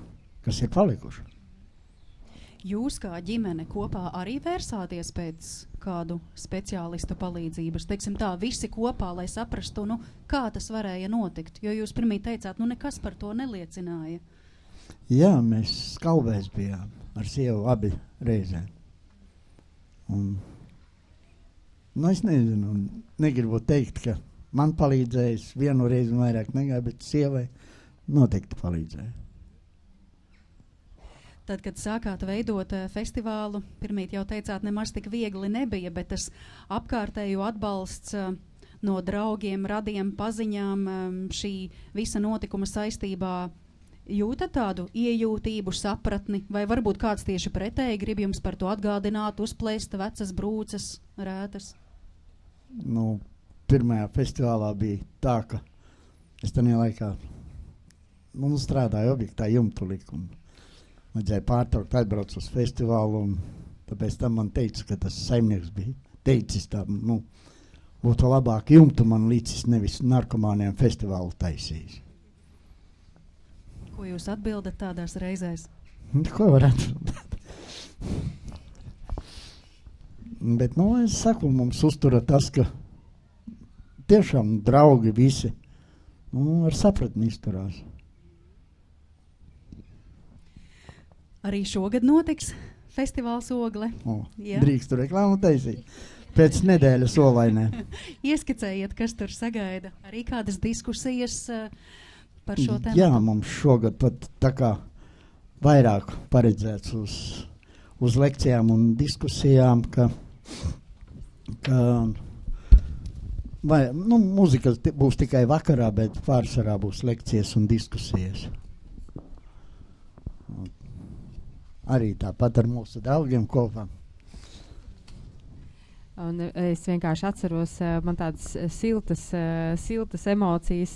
kas ir palikuši. Jūs kā ģimene kopā arī vērsāties pēc kādu speciālistu palīdzības? Teiksim tā, visi kopā, lai saprastu, kā tas varēja notikt, jo jūs pirmī teicāt, nekas par to neliecināja. Jā, mēs Skalvēs bijām ar sievu abi reizē. Un, es nezinu, negribu teikt, ka man palīdzējis vienu reizi un vairāk negāja, bet sievai noteikti palīdzēja. Tad, kad sākāt veidot festivālu, pirmīt jau teicāt, nemaz tik viegli nebija, bet tas apkārtējo atbalsts no draugiem, radiem, paziņām, šī visa notikuma saistībā jūtat tādu iejūtību, sapratni, vai varbūt kāds tieši pretēji grib jums par to atgādināt, uzplēst vecas brūces, rētas? Pirmajā festivālā bija tā, ka es tajā laikā strādāju objektā jumtu likumu. Vajadzēja pārtraukt, atbrauc uz festivālu, un tāpēc tam man teica, ka tas saimnieks bija teicis tā, būtu labāk jumtu man līdzis, nevis narkomāniem festivālu taisījis. Ko jūs atbildat tādās reizēs? Ko var atbildēt? Bet, es saku, mums uztura tas, ka tiešām draugi visi, ar sapratni izturās. Arī šogad notiks festivāls Ogle. Drīkstu reklāmu taisīt. Pēc nedēļas Olainē. Ieskicējiet, kas tur sagaida. Arī kādas diskusijas par šo tēmu? Jā, mums šogad pat tā kā vairāk paredzēts uz lekcijām un diskusijām, ka muzika būs tikai vakarā, bet pārsvarā būs lekcijas un diskusijas. Arī tāpat ar mūsu draugiem kopā. Un es vienkārši atceros, man tādas siltas emocijas,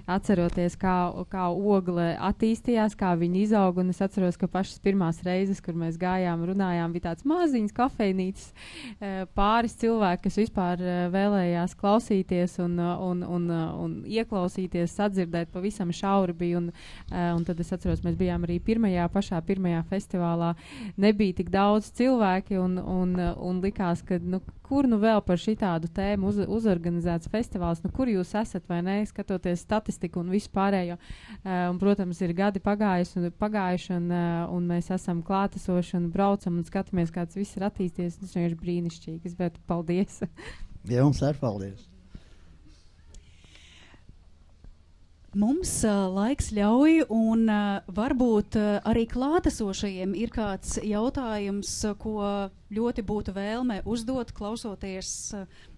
atceroties, kā Ogle attīstījās, kā viņi izauga, un es atceros, ka pašas pirmās reizes, kur mēs gājām, runājām, bija tāds maziņas kafejnītes, pāris cilvēki, kas vispār vēlējās klausīties un ieklausīties, sadzirdēt, pavisam šauri bija, un tad es atceros, mēs bijām arī pašā pirmajā festivālā, nebija tik daudz cilvēki, un likās, ka kur vēl par šitādu tēmu uzorganizēts festivāls, kur jūs esat vai ne, skatoties statistiku un visu pārējo. Un, protams, ir gadi pagājuši un mēs esam klātesoši un braucam un skatāmies, kā tas viss ir attīstījies. Tas vienkārši brīnišķīgs, bet paldies. Jā, jums arī paldies. Mums laiks ļauj, un varbūt arī klātesošajiem ir kāds jautājums, ko ļoti būtu vēlme uzdot, klausoties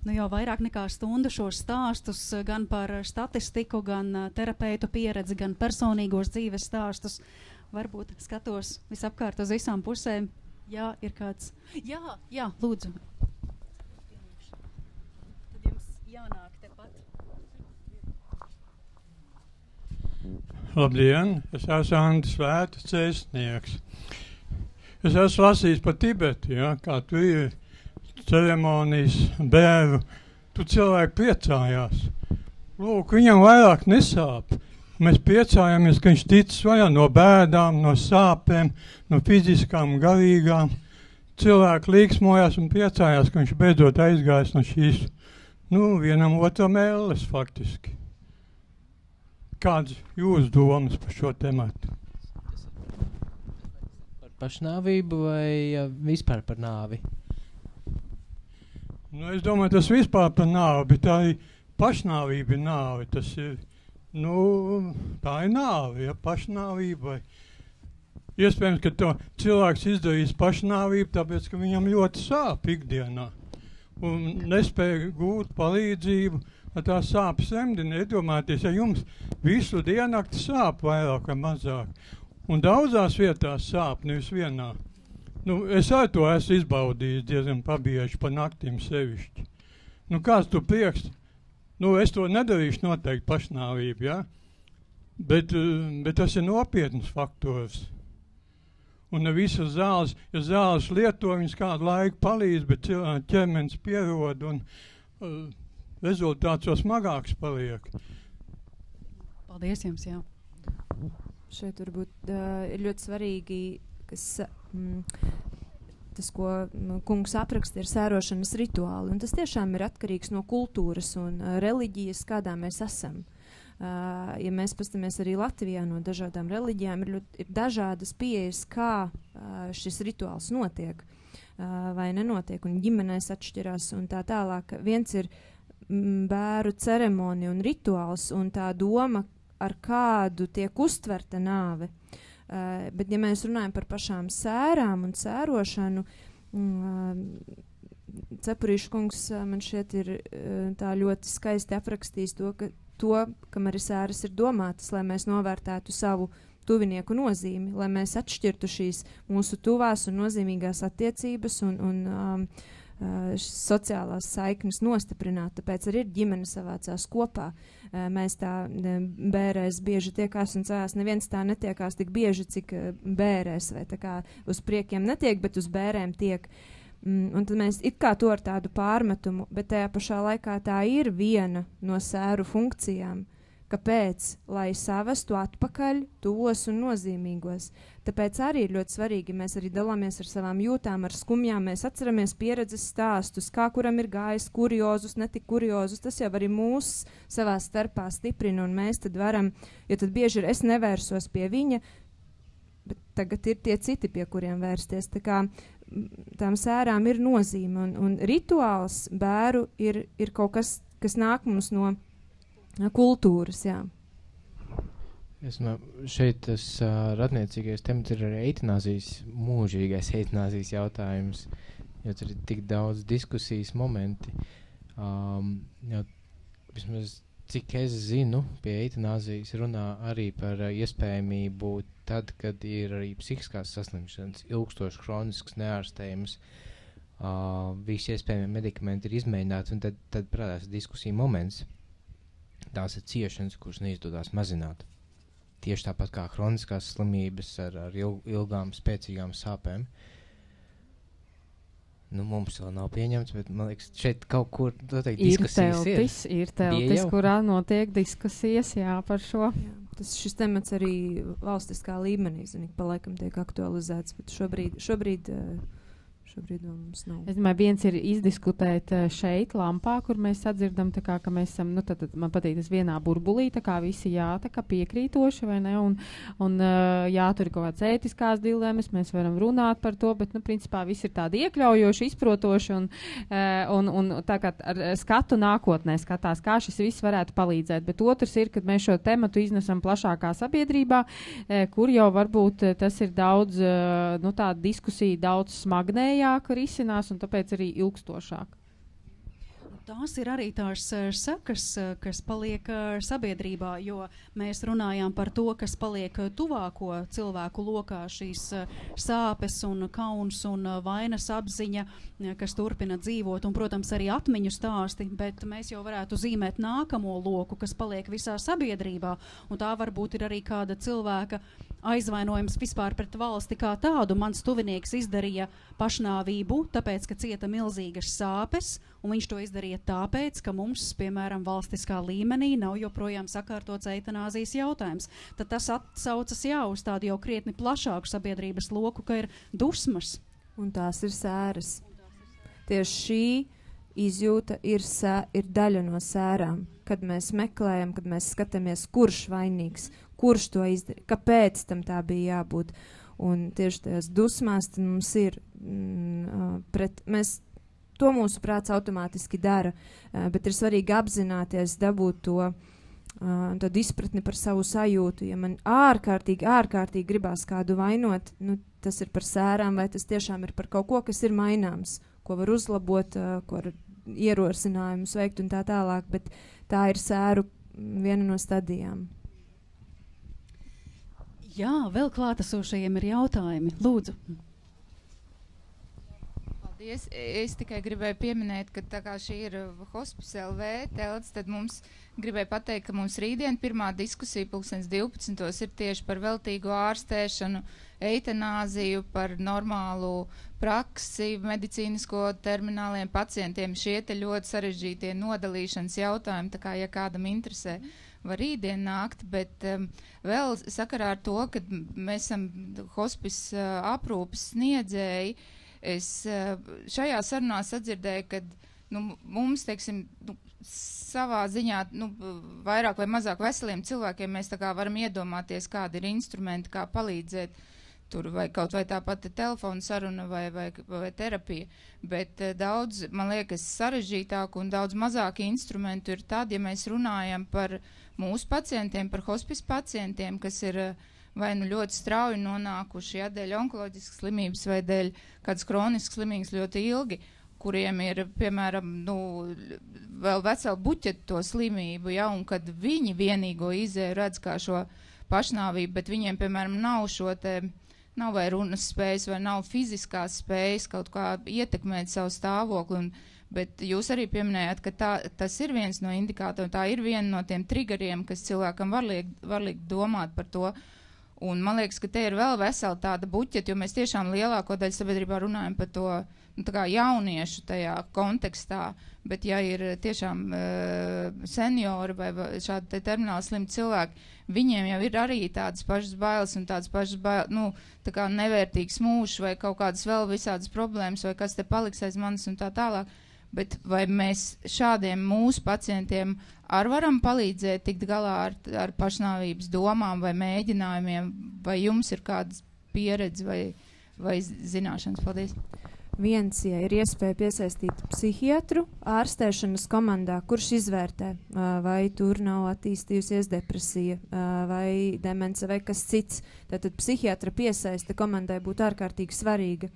jau vairāk nekā stundu šos stāstus, gan par statistiku, gan terapeitu pieredzi, gan personīgos dzīves stāstus. Varbūt skatos visapkārt uz visām pusēm. Jā, ir kāds. Jā, lūdzu. Tad jums jānāk tepat. Labdien, es esmu Andris Vēta, cēsnieks. Es esmu lasījis par Tibetu, kā tu ir ceremonijas bēru. Tu cilvēki priecājās. Lūk, viņam vairāk nesāp. Mēs priecājamies, ka viņš ticis vaļā no bēdām, no sāpēm, no fiziskām, garīgām. Cilvēki līksmojās un priecājās, ka viņš beidzot aizgājis no šīs, vienam otram ēles faktiski. Kādas jūsu domas par šo tematu? Par pašnāvību vai vispār par nāvi? Es domāju, tas vispār par nāvi, bet arī pašnāvība ir nāvi. Tas ir nu, tā ir nāve, ja, pašnāvība. Iespējams, ka to cilvēks izdarīs pašnāvību, tāpēc, ka viņam ļoti sāp ikdienā un nespēja gūt palīdzību, lai tā sāpes remdina. Iedomājieties, ja jums visu diennakti sāp vairāk vai mazāk, un daudzās vietās sāp, nevis vienā. Nu, es ar to esmu izbaudījis diezgan pabieži pa naktīm sevišķi. Nu, kāds tu prieks? Nu, es to nedarīšu noteikti pašnāvību, ja? Bet tas ir nopietns faktors. Un ne visas zāles, ja zāles lieto, viņas kādu laiku palīdz, bet cilvēku ķermenis pierod un rezultāts jau smagāks paliek. Paldies jums, jā. Šeit varbūt ir ļoti svarīgi, tas, ko kungs apraksta, ir sērošanas rituāli. Un tas tiešām ir atkarīgs no kultūras un reliģijas, kādā mēs esam. Ja mēs pastamies arī Latvijā no dažādām reliģijām, ir dažādas pieejas, kā šis rituāls notiek vai nenotiek, un ģimenēs atšķirās un tā tālāk. Viens ir bēru ceremonija un rituāls un tā doma, ar kādu tiek uztverta nāve. Bet ja mēs runājam par pašām sērām un sērošanu, Cepurīša kungs man šeit ir tā ļoti skaisti aprakstījis to, kam arī sēras ir domātas, lai mēs novērtētu savu tuvinieku nozīmi, lai mēs atšķirtu šīs mūsu tuvās un nozīmīgās attiecības un sociālās saiknes nostiprināt, tāpēc arī ir ģimene savācās kopā. Mēs tā bērēs bieži tiekās un cēlās, neviens tā netiekās tik bieži, cik bērēs, vai tā kā uz priekiem netiek, bet uz bērēm tiek. Un tad mēs it kā to ar tādu pārmetumu, bet tajā pašā laikā tā ir viena no sēru funkcijām. Kāpēc? Lai savestu atpakaļ tos un nozīmīgos. Tāpēc arī ir ļoti svarīgi, mēs arī dalāmies ar savām jūtām, ar skumjām, mēs atceramies pieredzes stāstus, kā kuram ir gājis kuriozus, netik kuriozus, tas jau arī mūs savā starpā stiprina, un mēs tad varam, jo tad bieži ir es nevērsos pie viņa, bet tagad ir tie citi, pie kuriem vērsties. Tā kā tām sērām ir nozīme, un rituāls bēru ir kaut kas nāk mums no kultūras, jā. Šeit tas radniecīgais temats ir arī eitanāzijas, mūžīgais eitanāzijas jautājums, jo tur ir tik daudz diskusijas momenti. Jo, vismaz, cik es zinu, pie eitanāzijas runā arī par iespējamību tad, kad ir arī psihiskās saslimšanas, ilgstošs, kronisks, neārstējums, visi iespējamie medikamenti ir izmēģināti, un tad parādās diskusija moments. Tās ir ciešanas, kuras neizdodas mazināt. Tieši tāpat kā kroniskās slimības ar ilgām, spēcīgām sāpēm. Nu, mums vēl nav pieņemts, bet man liekas, šeit kaut kur diskusijas ir teltis, kurā notiek diskusijas, jā, par šo. Jā, šis temats arī valstiskā līmenī, pa laikam tiek aktualizēts, bet šobrīd vēl mums nav. Es domāju, viens ir izdiskutēt šeit, lampā, kur mēs sadzirdam, tā kā, ka mēs esam, nu, tad man patīk tas vienā burbulī, tā kā visi jā, tā kā piekrītoši, vai ne, un jā, tur ir kaut kāds ētiskās dilemmas, mēs varam runāt par to, bet, nu, principā visi ir tādi iekļaujoši, izprotoši, un tā kā ar skatu nākotnē skatās, kā šis viss varētu palīdzēt, bet otrs ir, kad mēs šo tematu iznesam plašākā sabiedrībā, kur jau varbūt tas ir daudz, nu, tāda diskusija daudz smagnējā, risinās un tāpēc arī ilgstošāk. Tās ir arī tās sekas, kas paliek sabiedrībā, jo mēs runājām par to, kas paliek tuvāko cilvēku lokā, šīs sāpes un kauns un vainas apziņa, kas turpina dzīvot, un, protams, arī atmiņu stāsti, bet mēs jau varētu zīmēt nākamo loku, kas paliek visā sabiedrībā, un tā varbūt ir arī kāda cilvēka aizvainojums vispār pret valsti kā tādu. Mans tuvinieks izdarīja pašnāvību, tāpēc, ka cieta milzīgas sāpes, un viņš to izdarīja tāpēc, ka mums, piemēram, valstiskā līmenī nav joprojām sakārtots eitanāzijas jautājums. Tad tas atsaucas jau uz tādu jau krietni plašāku sabiedrības loku, ka ir dusmas. Un tās ir sēras. Tieši šī izjūta ir daļa no sērām, kad mēs meklējam, kad mēs skatāmies, kurš vainīgs, kurš to izdarīja, kāpēc tam tā bija jābūt. Un tieši tajās dusmās mums ir mēs to mūsu prāts automātiski dara, bet ir svarīgi apzināties, dabūt to tad izpratni par savu sajūtu. Ja man ārkārtīgi gribās kādu vainot, tas ir par sērām, vai tas tiešām ir par kaut ko, kas ir maināms, ko var uzlabot, ko var ierosinājumus veikt un tā tālāk, bet tā ir sēru viena no stadijām. Jā, vēl klātesošajiem ir jautājumi. Lūdzu. Paldies. Es tikai gribēju pieminēt, ka tā kā šī ir Hospice LV telts, tad mums gribēju pateikt, ka mums rītdien pirmā diskusija 12:00 ir tieši par veltīgo ārstēšanu, eitanāziju, par normālu praksi, medicīnisko termināliem pacientiem. Šie te ļoti sarežģītie nodalīšanas jautājumi, tā kā, ja kādam interesē, var rītdien nākt, bet vēl sakarā ar to, ka mēs esam hospice aprūpes sniedzēji, es šajā sarunā sadzirdēju, ka mums, teiksim, savā ziņā vairāk vai mazāk veseliem cilvēkiem mēs tā kā varam iedomāties, kādi ir instrumenti, kā palīdzēt tur, vai kaut vai tā pati telefona saruna vai terapija, bet daudz, man liekas, sarežģītāk un daudz mazāk instrumentu ir tad, ja mēs runājam par mūsu pacientiem, par hospice pacientiem, kas ir vai ļoti strauji nonākuši, dēļ onkoloģiskas slimības vai dēļ kādas kroniskas slimības ļoti ilgi, kuriem ir, piemēram, vēl vesela buķeta to slimību, un kad viņi vienīgo izēju redz kā šo pašnāvību, bet viņiem, piemēram, nav vai runas spējas vai nav fiziskās spējas kaut kā ietekmēt savu stāvokli, bet jūs arī pieminējāt, ka tas ir viens no indikātoriem, tā ir viena no tiem triggeriem, kas cilvēkam var likt domāt par to. Un man liekas, ka te ir vēl vesela tāda buķeta, jo mēs tiešām lielāko daļu sabiedrībā runājam par to tā kā jauniešu tajā kontekstā, bet ja ir tiešām seniori vai šādi te termināli slimi cilvēki, viņiem jau ir arī tādas pašas bailes un tādas pašas tā kā nevērtīgs mūžs vai kaut kādas vēl visādas problēmas vai kas te paliks aiz manis un tā tālāk. Bet vai mēs šādiem mūsu pacientiem varam palīdzēt tikt galā ar pašnāvības domām vai mēģinājumiem, vai jums ir kādas pieredze vai zināšanas? Paldies. Viens, ja ir iespēja piesaistīt psihiatru ārstēšanas komandā, kurš izvērtē, vai tur nav attīstījusies depresija, vai demence, vai kas cits. Tātad psihiatra piesaiste komandai būtu ārkārtīgi svarīga.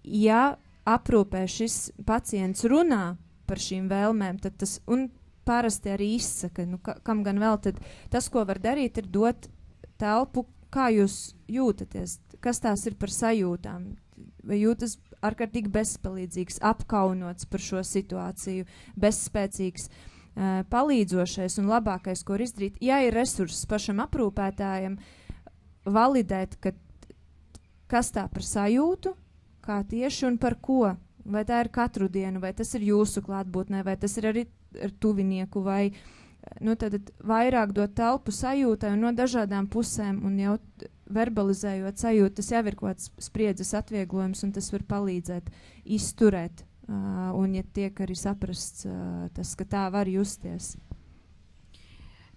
Ja aprūpē šis pacients runā par šīm vēlmēm, tad tas, un parasti arī izsaka, kam gan vēl, tad tas, ko var darīt, ir dot telpu, kā jūs jūtaties, kas tās ir par sajūtām, vai jūtas ārkārtīgi bezpalīdzīgs, apkaunots par šo situāciju, bezspēcīgs, palīdzošais un labākais, ko var izdarīt, ja ir resurss pašam aprūpētājam, validēt, kas tā par sajūtu, kā tieši un par ko, vai tā ir katru dienu, vai tas ir jūsu klātbūtnē, vai tas ir arī ar tuvinieku, vai tad vairāk dot telpu sajūtai un no dažādām pusēm, un jau verbalizējot sajūtu, tas jau ir kaut kāds spriedzes atvieglojums, un tas var palīdzēt izturēt, un ja tiek arī saprasts tas, ka tā var justies.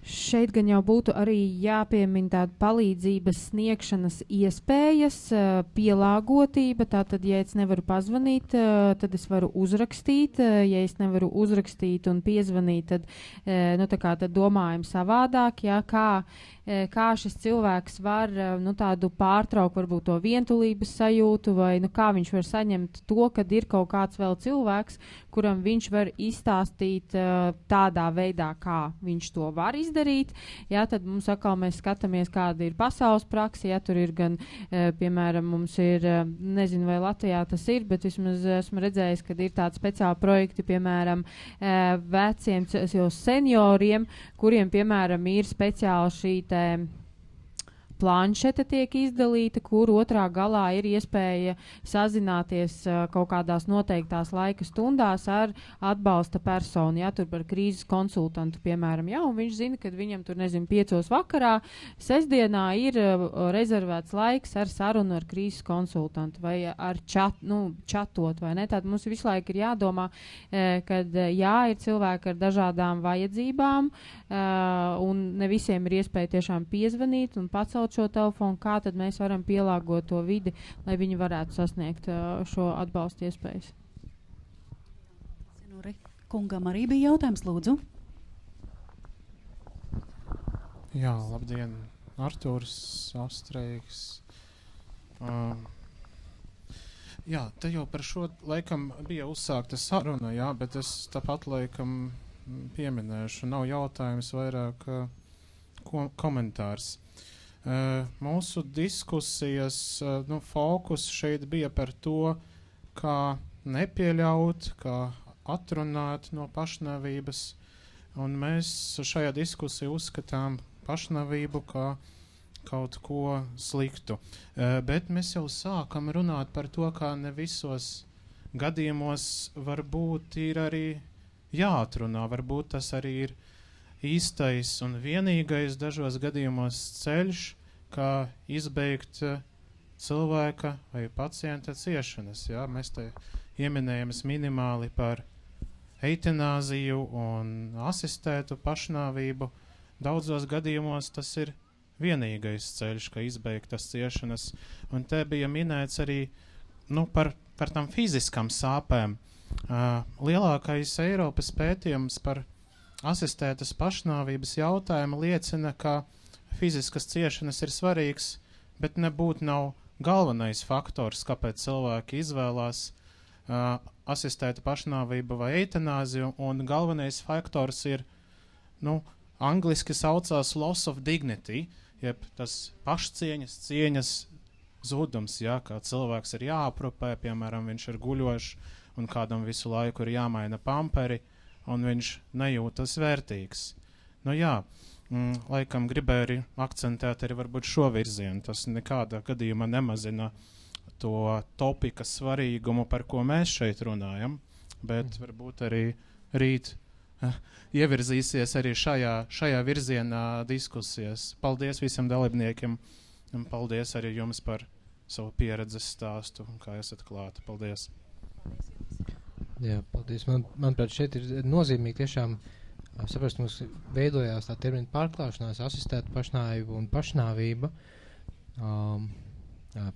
Šeit gan jau būtu arī jāpiemina tāda palīdzības sniegšanas iespējas, pielāgotība. Tātad, ja es nevaru pazvanīt, tad es varu uzrakstīt. Ja es nevaru uzrakstīt un piezvanīt, tad domājam savādāk, kā šis cilvēks var tādu pārtraukt varbūt to vientulības sajūtu, vai kā viņš var saņemt to, kad ir kaut kāds vēl cilvēks, kuram viņš var izstāstīt tādā veidā, kā viņš to var izdarīt. Tad mums atkal mēs skatāmies, kāda ir pasaules praksa. Tur ir gan, piemēram, mums ir, nezinu, vai Latvijā tas ir, bet vismaz esmu redzējis, ka ir tādi speciāli projekti, piemēram, veciem senioriem, kuriem, piemēram, ir speciāli šī planšete tiek izdalīta, kur otrā galā ir iespēja sazināties kaut kādās noteiktās laika stundās ar atbalsta personu, tur par krīzes konsultantu, piemēram, un viņš zina, ka viņam tur, 5 vakarā, sestdienā ir rezervēts laiks ar sarunu ar krīzes konsultantu vai ar čatot, vai ne? Tad mums visu laiku ir jādomā, kad ir cilvēki ar dažādām vajadzībām, un ne visiem ir iespēja tiešām piezvanīt un pacelt šo telefonu, kā tad mēs varam pielāgot to vidi, lai viņi varētu sasniegt šo atbalstu iespējas. Kungam arī bija jautājums, lūdzu. Jā, labdien, Artūrs Austrēks. Jā, te jau par šo laikam bija uzsākta saruna, jā, bet es tāpat laikam pieminēšu. Nav jautājums, vairāk komentārs. Mūsu diskusijas fokus šeit bija par to, kā nepieļaut, kā atrunāt no pašnāvības. Un mēs šajā diskusijā uzskatām pašnāvību kā kaut ko sliktu. Bet mēs jau sākam runāt par to, kā ne visos gadījumos varbūt ir arī jāatrunā. Varbūt tas arī ir īstais un vienīgais dažos gadījumos ceļš, kā izbeigt cilvēka vai pacienta ciešanas. Jā? Mēs te ieminējamies minimāli par eitanāziju un asistētu pašnāvību. Daudzos gadījumos tas ir vienīgais ceļš, kā izbeigt tas ciešanas. Un te bija minēts arī par tam fiziskām sāpēm. Lielākais Eiropas pētījums par asistētas pašnāvības jautājumu liecina, ka fiziskas ciešanas ir svarīgs, bet nebūtu nav galvenais faktors, kāpēc cilvēki izvēlās asistēta pašnāvība vai eitanāziju, un galvenais faktors ir, angliski saucās loss of dignity, jeb tas cieņas zudums, jā, kā cilvēks ir jāaprupē, piemēram, viņš ir guļošs, un kādam visu laiku ir jāmaina pamperi, un viņš nejūtas vērtīgs. Laikam gribēju arī akcentēt arī varbūt šo virzienu, tas nekādā gadījumā nemazina to topika svarīgumu, par ko mēs šeit runājam, bet varbūt arī rīt ievirzīsies arī šajā virzienā diskusijas. Paldies visiem dalībniekiem un paldies arī jums par savu pieredzes stāstu, kā esat klāti. Paldies. Jā, paldies. Manuprāt, šeit ir nozīmīgi tiešām saprast, mums veidojās tā termina pārklāšanās, asistēta pašnāvība un pašnāvība.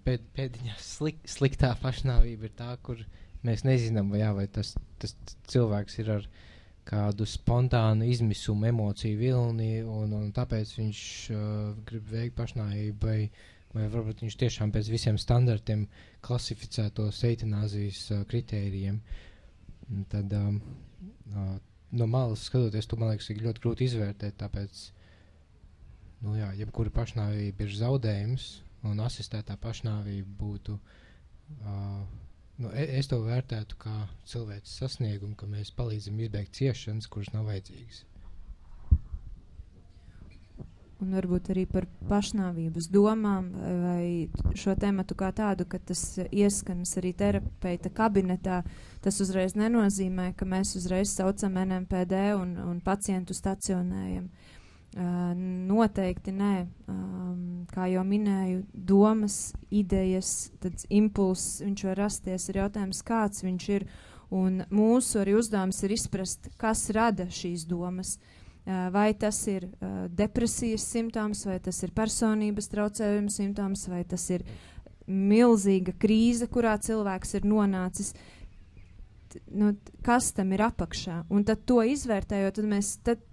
Pēdiņās sliktā pašnāvība ir tā, kur mēs nezinām, vai tas cilvēks ir ar kādu spontānu izmisumu, emociju vilni, un tāpēc viņš grib veikt pašnāvību, vai varbūt viņš tiešām pēc visiem standartiem klasificētos eitanāzijas kritērijiem. Tad no malas skatoties, to, man liekas, ir ļoti grūti izvērtēt, tāpēc, jebkura pašnāvība ir zaudējums, un asistētā pašnāvība būtu, es to vērtētu kā cilvēks sasniegumu, ka mēs palīdzam izbeigt ciešanas, kuras nav vajadzīgas. Un varbūt arī par pašnāvības domām vai šo tematu kā tādu, ka tas ieskanas arī terapeita kabinetā, tas uzreiz nenozīmē, ka mēs uzreiz saucam NMPD un pacientu stacionējam. Noteikti nē. Kā jau minēju, domas, idejas, tad impulss, viņš var rasties, ir jautājums, kāds viņš ir, un mūsu arī uzdevums ir izprast, kas rada šīs domas. Vai tas ir depresijas simptoms, vai tas ir personības traucējuma simptoms, vai tas ir milzīga krīze, kurā cilvēks ir nonācis. Kas tam ir apakšā? Un tad to izvērtējot, tad mēs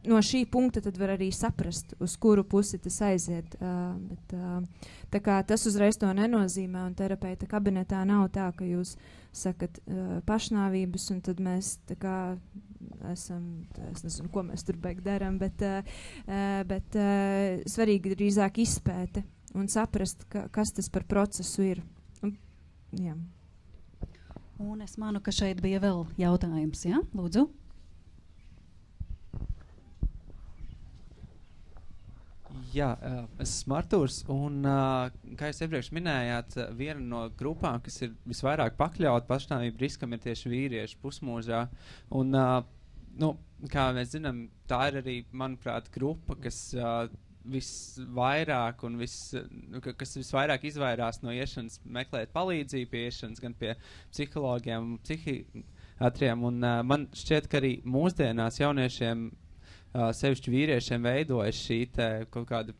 no šī punkta tad var arī saprast, uz kuru pusi tas aiziet. Tā kā tas uzreiz to nenozīmē, un terapeita kabinetā nav tā, ka jūs sakat pašnāvības, un tad mēs tā kā esam, es nezinu, ko mēs tur beig daram, bet svarīgi drīzāk izpēte un saprast, kas tas par procesu ir. Jā. Un es manu, ka šeit bija vēl jautājums, ja? Lūdzu. Jā, es esmu Artūrs, un kā jūs iepriekš minējāt, viena no grupām, kas ir visvairāk pakļaut pašnāvību riskam, ir tieši vīrieši pusmūžā. Un, kā mēs zinām, tā ir arī, manuprāt, grupa, kas visvairāk un kas visvairāk izvairās no iešanas meklēt palīdzību pie iešanas, gan pie psihologiem, psihiatriem. Un man šķiet, ka arī mūsdienās jauniešiem, sevišķi vīriešiem, veidojas šī kaut kāda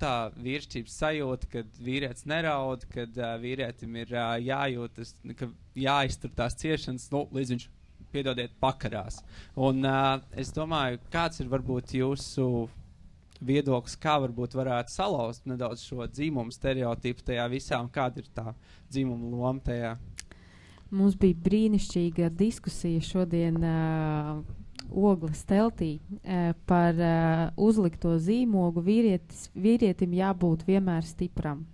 tā vīrišķības sajūta, kad vīrietis neraud, kad vīrietim ir jājūtas, ka jāiztur tās ciešanas, līdz viņš, piedodiet, pakarās. Un es domāju, kāds ir varbūt jūsu viedoklis, kā varbūt varētu salauzt nedaudz šo dzīmumu stereotipu tajā visā un kāda ir tā dzīmuma loma tajā? Mums bija brīnišķīga diskusija šodien Ogles teltī par uzlikto zīmogu vīrietim jābūt vienmēr stipram.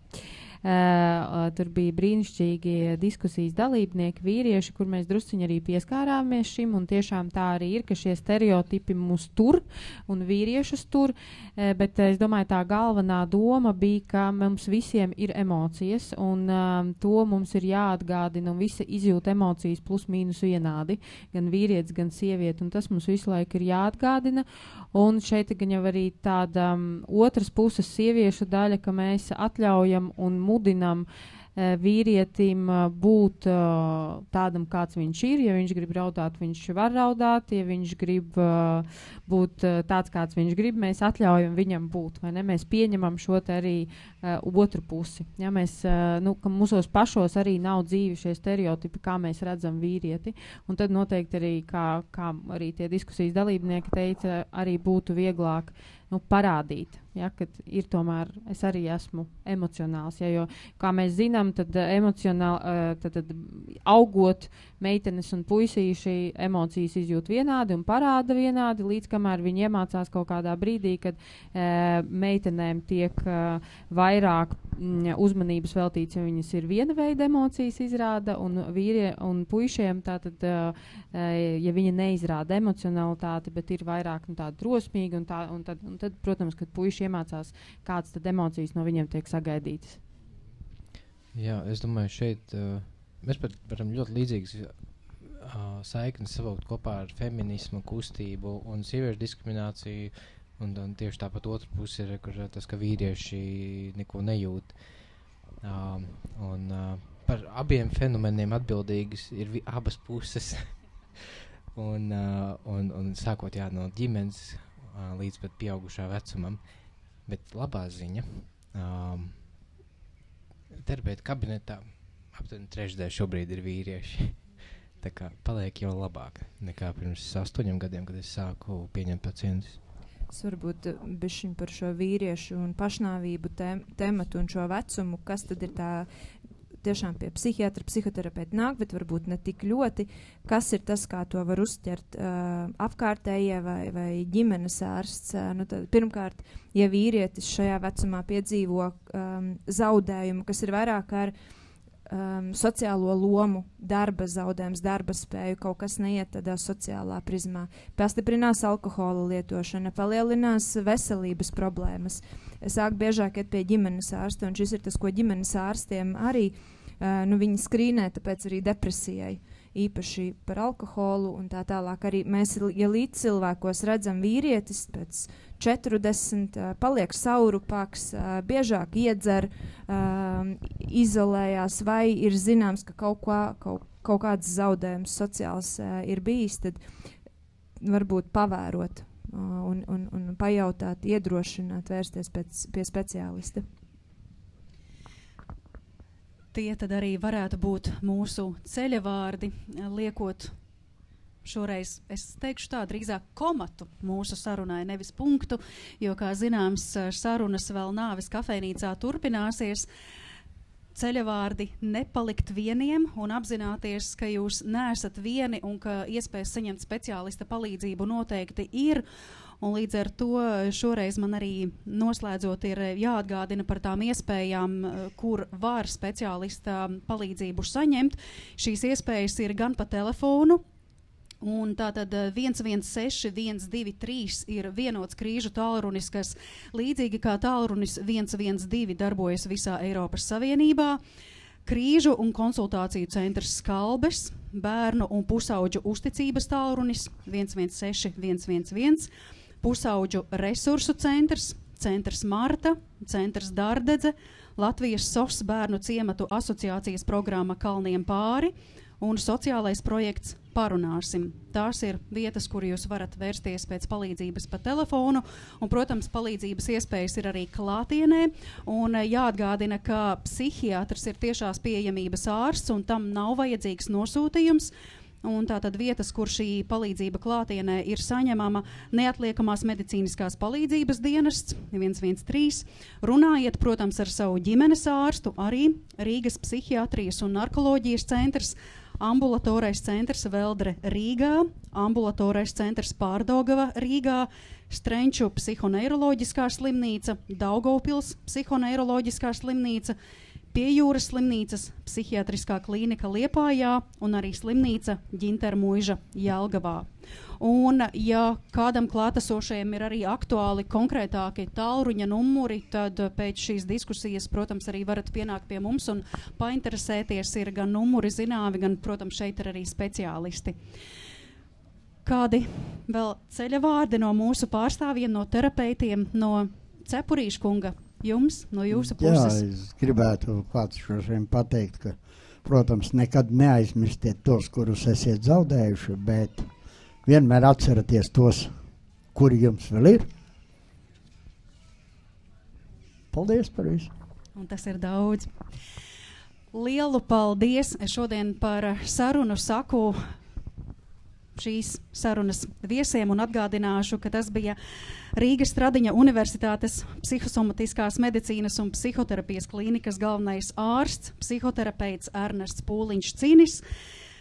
Tur bija brīnišķīgi diskusijas dalībnieki, vīrieši, kur mēs drusciņi arī pieskārāmies šim, un tiešām tā arī ir, ka šie stereotipi mūs tur un vīriešus tur, bet es domāju, tā galvenā doma bija, ka mums visiem ir emocijas, un to mums ir jāatgādina, un visi izjūt emocijas plus mīnus vienādi, gan vīrietis, gan sievieti, un tas mums visu laiku ir jāatgādina, un šeit gan jau arī tāda otras puses sieviešu daļa, ka mēs atļaujam un mudinam vīrietim būt tādam, kāds viņš ir. Ja viņš grib raudāt, viņš var raudāt. Ja viņš grib būt tāds, kāds viņš grib, mēs atļaujam viņam būt. Vai ne? Mēs pieņemam šo te arī otru pusi. Ja mēs, ka mūsos pašos arī nav dzīvi šie stereotipi, kā mēs redzam vīrieti. Un tad noteikti arī, kā arī tie diskusijas dalībnieki teica, arī būtu vieglāk parādīt, ja, kad ir tomēr, es arī esmu emocionāls, ja, jo, kā mēs zinām, tad tad augot meitenes un puisīši emocijas izjūt vienādi un parāda vienādi, līdz kamēr viņi iemācās kaut kādā brīdī, kad meitenēm tiek vairāk uzmanības veltīts, ja viņas ir viena veida emocijas izrāda, un puišiem tātad, ja viņa neizrāda emocionalitāti, bet ir vairāk tāda drosmīga, un tad, protams, kad puiši iemācās, kādas tad emocijas no viņiem tiek sagaidītas. Jā, es domāju, šeit mēs pat varam ļoti līdzīgas saiknes savaukt kopā ar feminismu kustību un sieviešu diskrimināciju, un tieši tāpat otra puse ir, kur tas, ka vīrieši neko nejūt. Par abiem fenomeniem atbildīgas ir abas puses. un sākot no ģimenes līdz pat pieaugušā vecumam. Bet labā ziņa, terapeita kabinetā aptuveni trešdaļa šobrīd ir vīrieši. Tā kā paliek jau labāk nekā pirms 8 gadiem, kad es sāku pieņemt pacientus. Es varbūt bišķiņ par šo vīriešu un pašnāvību tematu un šo vecumu, kas tad ir tā tiešām pie psihiatra, psihoterapeita nāk, bet varbūt ne tik ļoti, kas ir tas, kā to var uzķert apkārtējie vai ģimenes ārsts. Tad, pirmkārt, ja vīrietis šajā vecumā piedzīvo zaudējumu, kas ir vairāk ar sociālo lomu, darba zaudējums, darba spēju, kaut kas neiet tādā sociālā prizmā. Pastiprinās alkohola lietošana, palielinās veselības problēmas. Sāk biežāk iet pie ģimenes ārsta, un šis ir tas, ko ģimenes ārstiem arī, viņi skrīnē, tāpēc arī depresijai, īpaši par alkoholu un tā tālāk. Arī mēs, ja līdz cilvēkos redzam vīrietis pēc 40, paliek saurupāks, biežāk iedzer, izolējās, vai ir zināms, ka kaut kāds zaudējums sociāls ir bijis, tad varbūt pavērot un pajautāt, iedrošināt, vērsties pie speciālista. Tie tad arī varētu būt mūsu ceļavārdi, liekot šoreiz, es teikšu tā, drīzāk komatu mūsu sarunai, nevis punktu, jo, kā zināms, sarunas vēl Nāves kafejnīcā turpināsies. Ceļavārdi nepalikt vieniem un apzināties, ka jūs neesat vieni un ka iespējas saņemt speciālista palīdzību noteikti ir. Un līdz ar to šoreiz man arī noslēdzot ir jāatgādina par tām iespējām, kur var speciālista palīdzību saņemt. Šīs iespējas ir gan pa telefonu, un tātad 116 123 ir vienots krīžu tālrunis, kas līdzīgi kā tālrunis 112 darbojas visā Eiropas Savienībā. Krīžu un konsultāciju centrs Skalbes, bērnu un pusauģu uzticības tālrunis 116 111, pusauģu resursu centrs, centrs Marta, centrs Dārdedze, Latvijas SOS bērnu ciematu asociācijas programma Kalniem pāri un sociālais projekts Parunāsim. Tās ir vietas, kur jūs varat vērsties pēc palīdzības pa telefonu, un, protams, palīdzības iespējas ir arī klātienē, un jāatgādina, ka psihiatrs ir tiešās pieejamības ārsts, un tam nav vajadzīgs nosūtījums. un tātad vietas, kur šī palīdzība klātienē ir saņemama, neatliekamās medicīniskās palīdzības dienests 113. Runājiet, protams, ar savu ģimenes ārstu, arī Rīgas psihiatrijas un narkoloģijas centrs, ambulatorais centrs Veldre Rīgā, ambulatorais centrs Pārdaugava Rīgā, Strenču psihoneiroloģiskā slimnīca, Daugavpils psihoneiroloģiskā slimnīca, Piejūras slimnīcas psihiatriskā klīnika Liepājā un arī slimnīca Ģintermuiža Jelgavā. Un, ja kādam klātesošajiem ir arī aktuāli konkrētāki tālruņa numuri, tad pēc šīs diskusijas, protams, arī varat pienākt pie mums un painteresēties. Ir gan numuri zināmi, gan, protams, šeit ir arī speciālisti. Kādi vēl ceļa vārdi no mūsu pārstāvjiem, no terapeitiem, no Cepurīša kunga? Jums, no jūsu puses? Jā, es gribētu pats šodien pateikt, ka, protams, nekad neaizmirstiet tos, kurus esiet zaudējuši, bet vienmēr atceraties tos, kuri jums vēl ir. Paldies par visu. Un tas ir daudz. Lielu paldies. Es šodien par sarunu saku šīs sarunas viesiem un atgādināšu, ka tas bija Rīgas Stradiņa Universitātes psihosomatiskās medicīnas un psihoterapijas klīnikas galvenais ārsts, psihoterapeits Ernests Pūliņš-Cinis,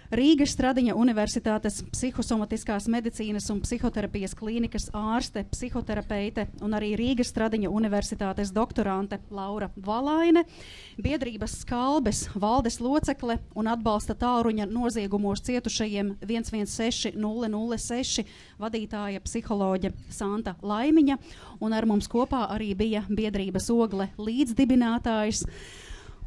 Rīgas Stradiņa Universitātes psihosomatiskās medicīnas un psihoterapijas klīnikas ārste, psihoterapeite un arī Rīgas Stradiņa Universitātes doktorante Laura Valaine, biedrības Skalbes valdes locekle un atbalsta tālruņa noziegumos cietušajiem 116006 vadītāja psiholoģe Santa Laimiņa, un ar mums kopā arī bija biedrības Ogle līdzdibinātājs.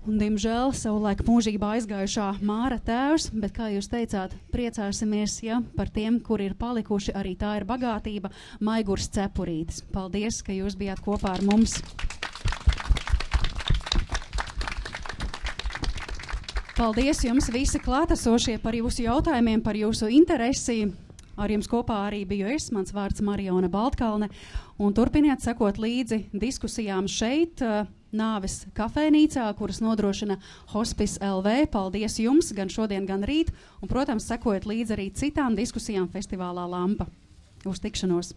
Un, diemžēl, savulaik mūžībā aizgājušā Māra tēvs, bet, kā jūs teicāt, priecāsimies, ja par tiem, kuri ir palikuši, arī tā ir bagātība, Maigurs Cepurītis. Paldies, ka jūs bijāt kopā ar mums. Paldies jums visi klātesošie par jūsu jautājumiem, par jūsu interesi. Ar jums kopā arī biju es, mans vārds Mariona Baltkalne, un turpiniet sekot līdzi diskusijām šeit, Nāves kafejnīcā, kuras nodrošina Hospice LV. Paldies jums gan šodien, gan rīt, un, protams, sekojiet līdzi arī citām diskusijām festivālā Lampa. Uz tikšanos!